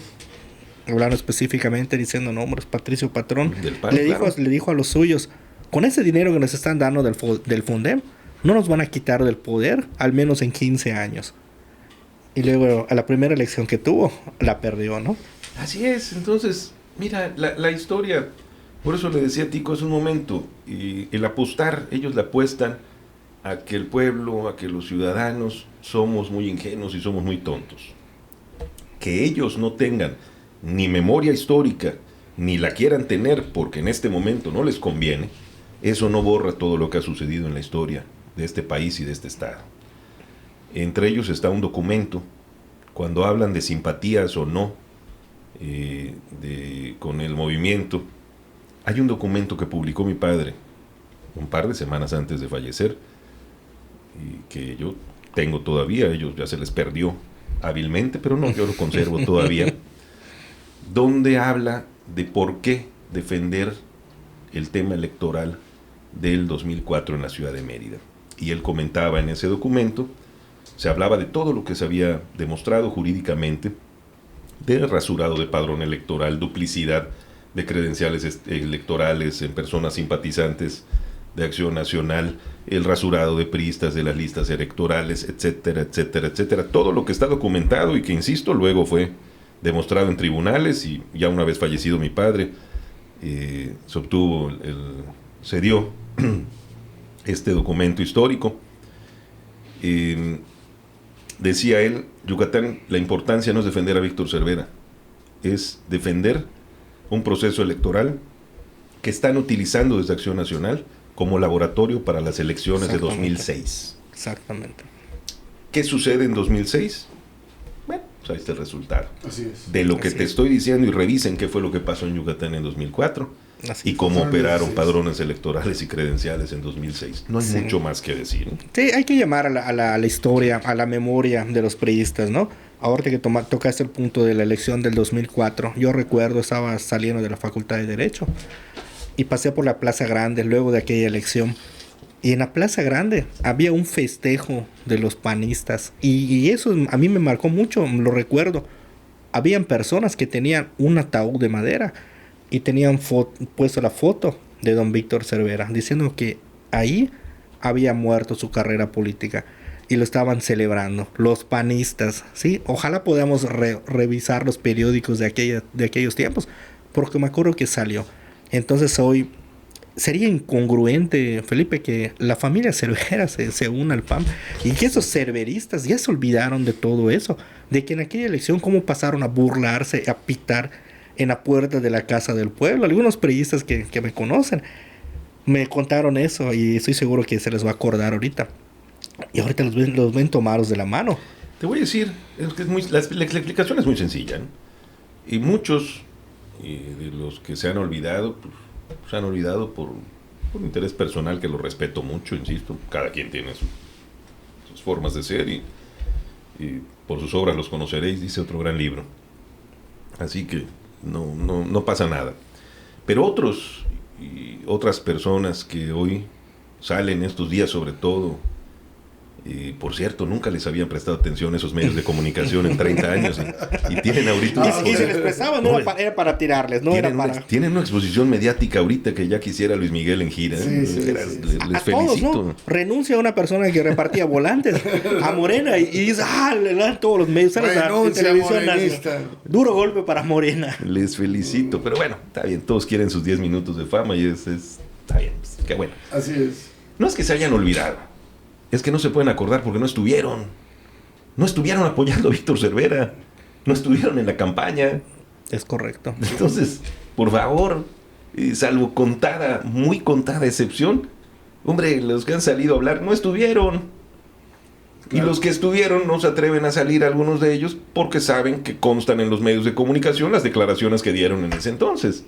hablando específicamente, diciendo nombres, Patricio Patrón, le dijo a los suyos, con ese dinero que nos están dando del Fonden, no nos van a quitar del poder, al menos en 15 años. Y luego, a la primera elección que tuvo, la perdió, ¿no? Así es. Entonces, mira, la historia, por eso le decía a Tico hace un momento, el apostar, ellos le apuestan a que el pueblo, a que los ciudadanos somos muy ingenuos y somos muy tontos. Que ellos no tengan ni memoria histórica, ni la quieran tener porque en este momento no les conviene, eso no borra todo lo que ha sucedido en la historia de este país y de este estado. Entre ellos está un documento, cuando hablan de simpatías o no con el movimiento, hay un documento que publicó mi padre un par de semanas antes de fallecer, y que yo tengo todavía, a ellos ya se les perdió hábilmente, pero no, yo lo conservo todavía, donde habla de por qué defender el tema electoral del 2004 en la ciudad de Mérida. Y él comentaba en ese documento, se hablaba de todo lo que se había demostrado jurídicamente, de rasurado de padrón electoral, duplicidad de credenciales electorales en personas simpatizantes de Acción Nacional, el rasurado de priistas de las listas electorales, etcétera, etcétera, etcétera. Todo lo que está documentado y que, insisto, luego fue demostrado en tribunales, y ya una vez fallecido mi padre, se dio este documento histórico. Decía él, Yucatán, la importancia no es defender a Víctor Cervera, es defender un proceso electoral que están utilizando desde Acción Nacional como laboratorio para las elecciones de 2006. Exactamente. ¿Qué sucede en 2006? Bueno, pues ahí está el resultado. Así es. De lo que te estoy diciendo, y revisen qué fue lo que pasó en Yucatán en 2004 y cómo operaron padrones electorales y credenciales en 2006. No hay mucho más que decir, ¿no? Sí, hay que llamar a la historia, a la memoria de los priistas, ¿no? Ahorita que tocaste el punto de la elección del 2004, yo recuerdo, estaba saliendo de la Facultad de Derecho y pasé por la Plaza Grande luego de aquella elección. Y en la Plaza Grande había un festejo de los panistas. Y eso a mí me marcó mucho, lo recuerdo. Habían personas que tenían un ataúd de madera y tenían puesto la foto de don Víctor Cervera, diciendo que ahí había muerto su carrera política. y lo estaban celebrando, los panistas, ¿sí? Ojalá podamos revisar los periódicos de aquellos tiempos, porque me acuerdo que salió. Entonces hoy sería incongruente, Felipe, que la familia Cervera se una al PAN y que esos cerveristas ya se olvidaron de todo eso, de que en aquella elección cómo pasaron a burlarse, a pitar en la puerta de la Casa del Pueblo. Algunos periodistas que me conocen me contaron eso y estoy seguro que se les va a acordar ahorita. Y ahorita los ven tomados de la mano. Te voy a decir, la explicación es muy sencilla, ¿no? Y muchos de los que se han olvidado, pues, se han olvidado por interés personal, que lo respeto mucho, insisto. Cada quien tiene sus formas de ser y por sus obras los conoceréis, dice otro gran libro. Así que no pasa nada. Pero otros y otras personas que hoy salen estos días, sobre todo, por cierto, nunca les habían prestado atención esos medios de comunicación en 30 años y tienen ahorita... Y se les prestaba, no era para tirarles, no era para... Tienen una exposición mediática ahorita que ya quisiera Luis Miguel en gira. Les felicito. Todos, ¿no? Renuncia a una persona que repartía volantes a Morena y dice, le dan todos los medios. Renuncia, morenista. Duro golpe para Morena. Les felicito, pero bueno, está bien, todos quieren sus 10 minutos de fama y está bien, qué bueno. Así es. No es que se hayan olvidado, es que no se pueden acordar porque no estuvieron apoyando a Víctor Cervera, no estuvieron en la campaña. Es correcto. Entonces, por favor, salvo muy contada excepción, hombre, los que han salido a hablar no estuvieron. Claro. Y los que estuvieron no se atreven a salir, algunos de ellos, porque saben que constan en los medios de comunicación las declaraciones que dieron en ese entonces.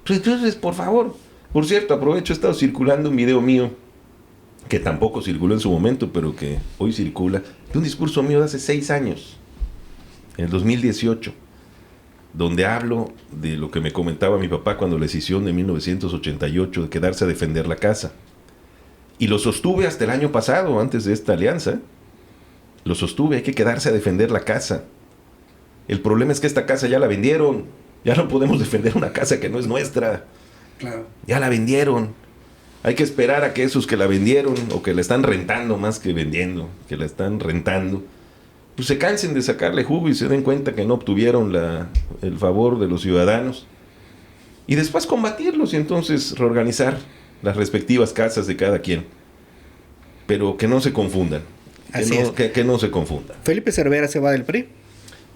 Pues entonces, por favor, por cierto, aprovecho, he estado circulando un video mío que tampoco circuló en su momento, pero que hoy circula, de un discurso mío de hace 6 años, en el 2018, donde hablo de lo que me comentaba mi papá cuando la decisión de 1988 de quedarse a defender la casa. Y lo sostuve hasta el año pasado, antes de esta alianza. Lo sostuve, hay que quedarse a defender la casa. El problema es que esta casa ya la vendieron. Ya no podemos defender una casa que no es nuestra. Claro. Ya la vendieron. Hay que esperar a que esos que la vendieron o que la están rentando más que vendiendo, que la están rentando, pues se cansen de sacarle jugo y se den cuenta que no obtuvieron el favor de los ciudadanos. Y después combatirlos y entonces reorganizar las respectivas casas de cada quien. Pero que no se confundan. Que no se confundan. ¿Felipe Cervera se va del PRI?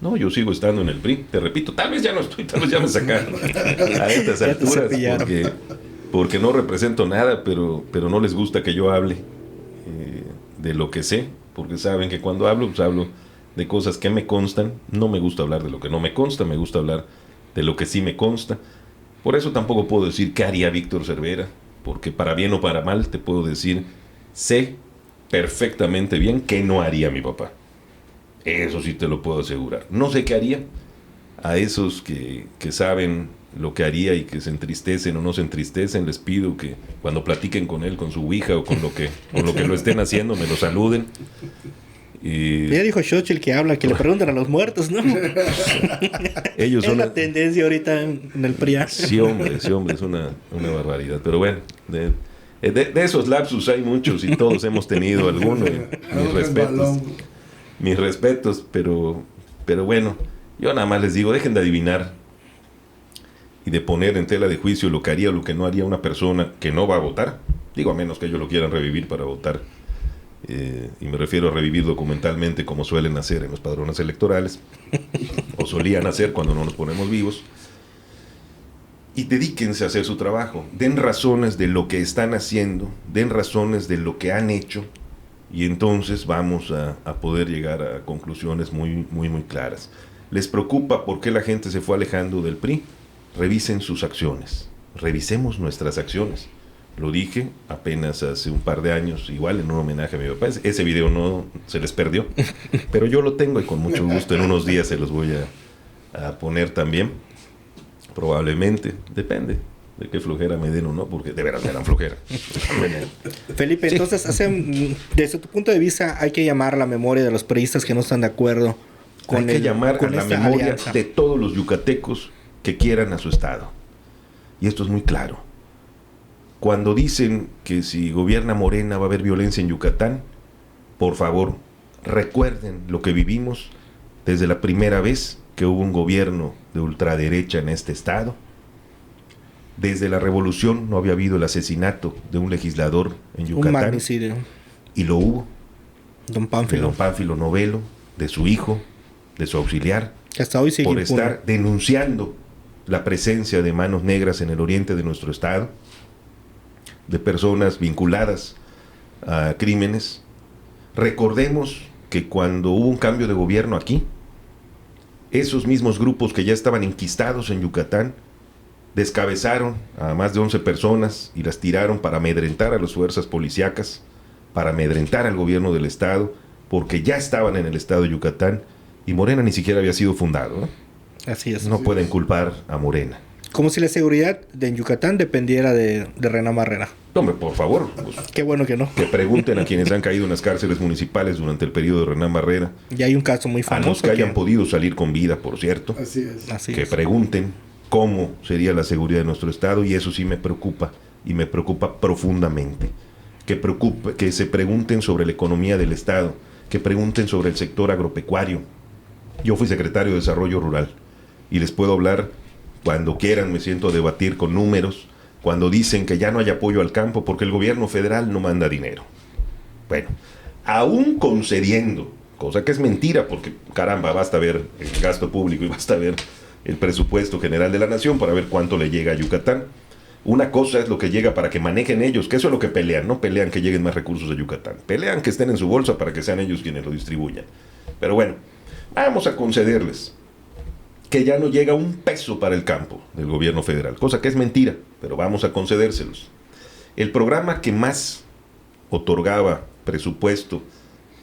No, yo sigo estando en el PRI. Te repito, tal vez ya no estoy, tal vez ya me sacaron a estas alturas porque no represento nada, pero no les gusta que yo hable de lo que sé, porque saben que cuando hablo, pues hablo de cosas que me constan. No me gusta hablar de lo que no me consta, me gusta hablar de lo que sí me consta. Por eso tampoco puedo decir qué haría Víctor Cervera, porque para bien o para mal te puedo decir, sé perfectamente bien qué no haría mi papá. Eso sí te lo puedo asegurar. No sé qué haría. A esos que saben lo que haría y que se entristecen o no se entristecen, les pido que cuando platiquen con él, con su ouija o con lo que lo estén haciendo, me lo saluden. Ya dijo Xochitl que habla, que le preguntan a los muertos, ¿no? Ellos son la tendencia ahorita en el PRI. Sí, hombre, es una barbaridad. Pero bueno, de esos lapsus hay muchos y todos hemos tenido alguno. Mis respetos, pero bueno, yo nada más les digo, dejen de adivinar y de poner en tela de juicio lo que haría o lo que no haría una persona que no va a votar. Digo, a menos que ellos lo quieran revivir para votar. Y me refiero a revivir documentalmente como suelen hacer en los padrones electorales o solían hacer cuando no nos ponemos vivos. Y dedíquense a hacer su trabajo, den razones de lo que están haciendo, den razones de lo que han hecho, y entonces vamos a poder llegar a conclusiones muy, muy, muy claras. ¿Les preocupa por qué la gente se fue alejando del PRI? Revisen sus acciones, revisemos nuestras acciones. Lo dije apenas hace un par de años, igual en un homenaje a mi papá. Ese video no se les perdió, pero yo lo tengo y con mucho gusto en unos días se los voy a poner también. Probablemente, depende de qué flojera me den o no, porque de veras me dan flojera. Felipe, sí. Entonces, desde tu punto de vista, hay que llamar a la memoria de los priistas que no están de acuerdo con hay que llamar a la memoria alianza de todos los yucatecos que quieran a su estado. Y esto es muy claro. Cuando dicen que si gobierna Morena va a haber violencia en Yucatán, por favor, recuerden lo que vivimos desde la primera vez que hubo un gobierno de ultraderecha en este estado. Desde la revolución no había habido el asesinato de un legislador en Yucatán. Un magnicidio. Y lo hubo. Don De Pánfilo. don Pánfilo Novelo, de su hijo, de su auxiliar, Que hasta hoy sigue por impune. estar denunciando la presencia de manos negras en el oriente de nuestro estado, de personas vinculadas a crímenes. Recordemos que cuando hubo un cambio de gobierno aquí, esos mismos grupos que ya estaban enquistados en Yucatán descabezaron a más de 11 personas y las tiraron para amedrentar a las fuerzas policíacas, para amedrentar al gobierno del estado, porque ya estaban en el estado de Yucatán y Morena ni siquiera había sido fundado, ¿no? Así es. No pueden culpar a Morena. Como si la seguridad de Yucatán dependiera de Renan Barrera. Hombre, por favor, pues, Qué bueno que no. que pregunten a quienes han caído en las cárceles municipales durante el periodo de Renán Barrera, Ya hay un caso muy a famoso. los que hayan podido salir con vida, por cierto, Así es. Así que es. pregunten cómo sería la seguridad de nuestro estado, y eso sí me preocupa, y me preocupa profundamente. Que se pregunten sobre la economía del estado, que pregunten sobre el sector agropecuario. Yo fui secretario de Desarrollo Rural y les puedo hablar cuando quieran, me siento a debatir con números, cuando dicen que ya no hay apoyo al campo porque el gobierno federal no manda dinero. Bueno, aún concediendo, cosa que es mentira porque caramba, basta ver el gasto público y basta ver el presupuesto general de la nación para ver cuánto le llega a Yucatán. Una cosa es lo que llega para que manejen ellos, que eso es lo que pelean, no pelean que lleguen más recursos a Yucatán, pelean que estén en su bolsa para que sean ellos quienes lo distribuyan. Pero bueno, vamos a concederles que ya no llega un peso para el campo del gobierno federal, cosa que es mentira, pero vamos a concedérselos. El programa que más otorgaba presupuesto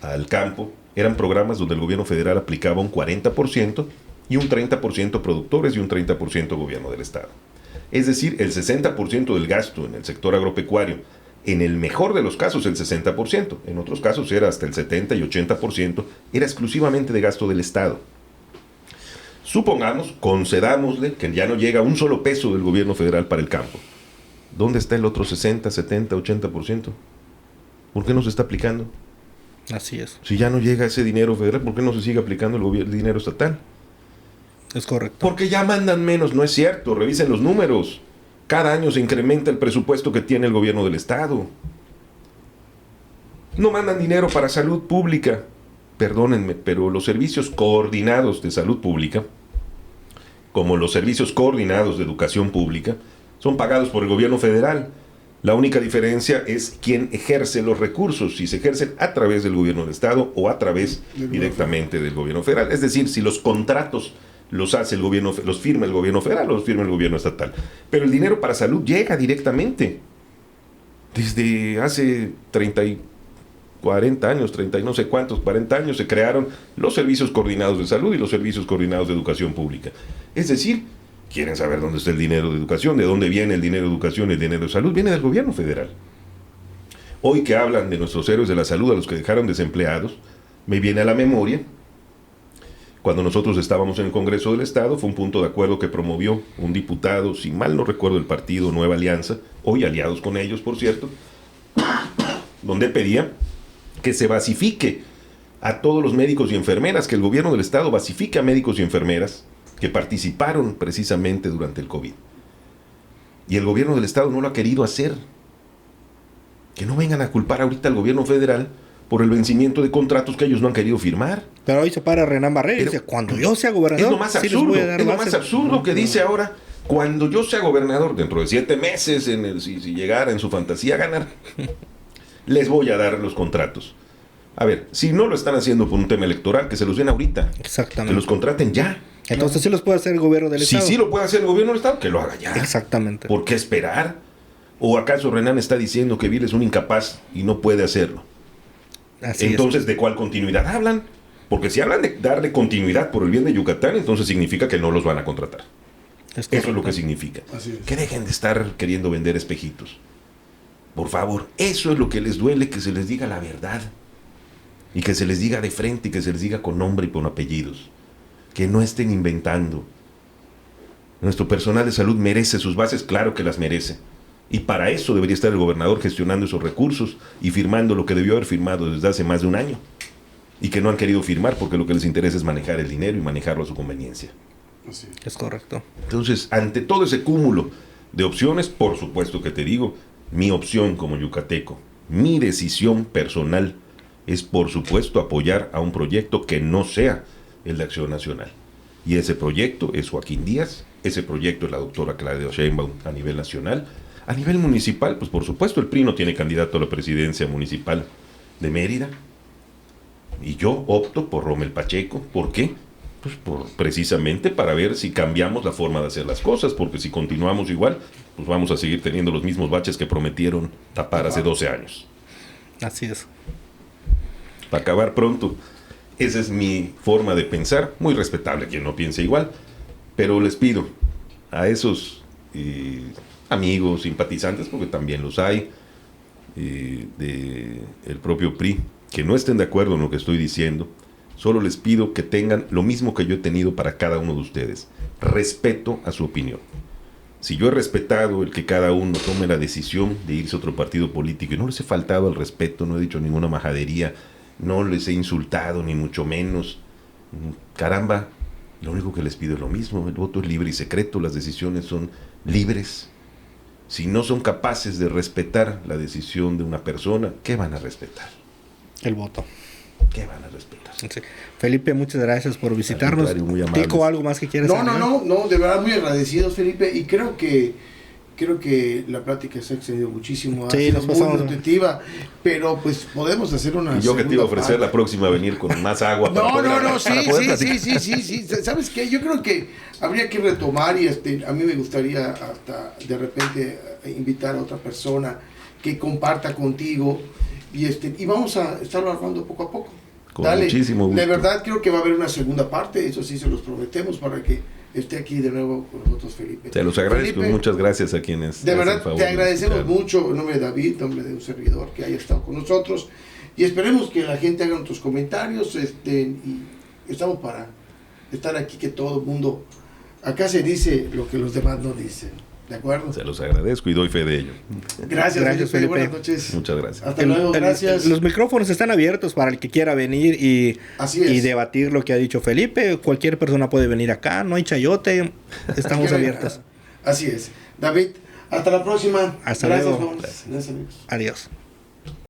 al campo eran programas donde el gobierno federal aplicaba un 40% y un 30% productores y un 30% gobierno del estado. Es decir, el 60% del gasto en el sector agropecuario, en el mejor de los casos el 60%, en otros casos era hasta el 70 y 80%, era exclusivamente de gasto del estado. Supongamos, concedámosle que ya no llega un solo peso del gobierno federal para el campo. ¿Dónde está el otro 60, 70, 80%? ¿Por qué no se está aplicando? Así es. Si ya no llega ese dinero federal, ¿por qué no se sigue aplicando el dinero estatal? Es correcto. Porque ya mandan menos, no es cierto, revisen los números. Cada año se incrementa el presupuesto que tiene el gobierno del estado. No mandan dinero para salud pública. Perdónenme, pero los servicios coordinados de salud pública, como los servicios coordinados de educación pública, son pagados por el gobierno federal. La única diferencia es quién ejerce los recursos, si se ejercen a través del gobierno del estado o a través directamente del gobierno federal. Es decir, si los contratos los hace el gobierno, los firma el gobierno federal o los firma el gobierno estatal. Pero el dinero para salud llega directamente. Desde hace 40 años, 30 y no sé cuántos, 40 años se crearon los servicios coordinados de salud y los servicios coordinados de educación pública. Es decir, quieren saber dónde está el dinero de educación, de dónde viene el dinero de educación y el dinero de salud, viene del gobierno federal. Hoy que hablan de nuestros héroes de la salud, a los que dejaron desempleados, me viene a la memoria, cuando nosotros estábamos en el Congreso del Estado, fue un punto de acuerdo que promovió un diputado, si mal no recuerdo, el partido Nueva Alianza, hoy aliados con ellos, por cierto, donde pedía que se basifique a todos los médicos y enfermeras, que el gobierno del estado basifique a médicos y enfermeras que participaron precisamente durante el COVID. Y el gobierno del estado no lo ha querido hacer. Que no vengan a culpar ahorita al gobierno federal por el vencimiento de contratos que ellos no han querido firmar. Pero hoy se para Renan Barrera y dice, cuando yo sea gobernador, Es lo más sí les absurdo, voy a dar es lo bases. más absurdo que dice ahora, cuando yo sea gobernador, dentro de 7 meses, si llegara en su fantasía a ganar, les voy a dar los contratos. A ver, si no lo están haciendo por un tema electoral, que se los den ahorita. Exactamente. Que los contraten ya. Entonces sí los puede hacer el gobierno del Si estado. sí lo puede hacer el gobierno del estado, que lo haga ya. Exactamente. ¿Por qué esperar? ¿O acaso Renan está diciendo que Vil es un incapaz y no puede hacerlo? Así Entonces, ¿de cuál continuidad hablan? Porque si hablan de darle continuidad por el bien de Yucatán, entonces significa que no los van a contratar. es. Eso es lo que significa. Así es. Que dejen de estar queriendo vender espejitos. Por favor, eso es lo que les duele, que se les diga la verdad. Y que se les diga de frente y que se les diga con nombre y con apellidos. Que no estén inventando. Nuestro personal de salud merece sus bases, claro que las merece. Y para eso debería estar el gobernador gestionando esos recursos y firmando lo que debió haber firmado desde hace más de un año. Y que no han querido firmar porque lo que les interesa es manejar el dinero y manejarlo a su conveniencia. Así. Es correcto. Entonces, ante todo ese cúmulo de opciones, por supuesto que te digo, mi opción como yucateco, mi decisión personal es, por supuesto, apoyar a un proyecto que no sea el de Acción Nacional. Y ese proyecto es Joaquín Díaz, ese proyecto es la doctora Claudia Sheinbaum a nivel nacional. A nivel municipal, pues por supuesto, el PRI no tiene candidato a la presidencia municipal de Mérida. Y yo opto por Rommel Pacheco. ¿Por qué? Pues precisamente para ver si cambiamos la forma de hacer las cosas, porque si continuamos igual, pues vamos a seguir teniendo los mismos baches que prometieron tapar hace 12 años. Así es. Para acabar pronto, esa es mi forma de pensar, muy respetable quien no piense igual, pero les pido a esos amigos, simpatizantes, porque también los hay, del propio PRI, que no estén de acuerdo en lo que estoy diciendo, solo les pido que tengan lo mismo que yo he tenido para cada uno de ustedes, respeto a su opinión. Si yo he respetado el que cada uno tome la decisión de irse a otro partido político y no les he faltado al respeto, no he dicho ninguna majadería, no les he insultado ni mucho menos, caramba, lo único que les pido es lo mismo, el voto es libre y secreto, las decisiones son libres. Si no son capaces de respetar la decisión de una persona, ¿qué van a respetar? El voto. ¿Qué van a respetar? Sí. Felipe, muchas gracias por visitarnos. Tico, ¿algo más que quieras agregar? No, de verdad muy agradecidos, Felipe, y creo que la plática se ha extendido muchísimo, sí, nos pasamos muy nutritiva, pero pues podemos hacer una y yo que te iba a ofrecer parte. la próxima venir con más agua sí, ¿sabes qué? Yo creo que habría que retomar y a mí me gustaría hasta de repente invitar a otra persona que comparta contigo y vamos a estarlo hablando poco a poco. Con muchísimo gusto. De verdad creo que va a haber una segunda parte, eso sí se los prometemos para que esté aquí de nuevo con nosotros, Felipe. Te los agradezco, Felipe, muchas gracias a quienes... De verdad, te agradecemos mucho, en nombre de David, en nombre de un servidor que haya estado con nosotros, y esperemos que la gente haga otros comentarios, y estamos para estar aquí, que todo el mundo, acá se dice lo que los demás no dicen, ¿de acuerdo? Se los agradezco y doy fe de ello. Gracias, Felipe. Buenas noches. Muchas gracias. Hasta luego, gracias. Los micrófonos están abiertos para el que quiera venir y debatir lo que ha dicho Felipe. Cualquier persona puede venir acá, no hay chayote, estamos abiertos. Así es. David, hasta la próxima. Hasta gracias, luego. Gracias, amigos. Adiós.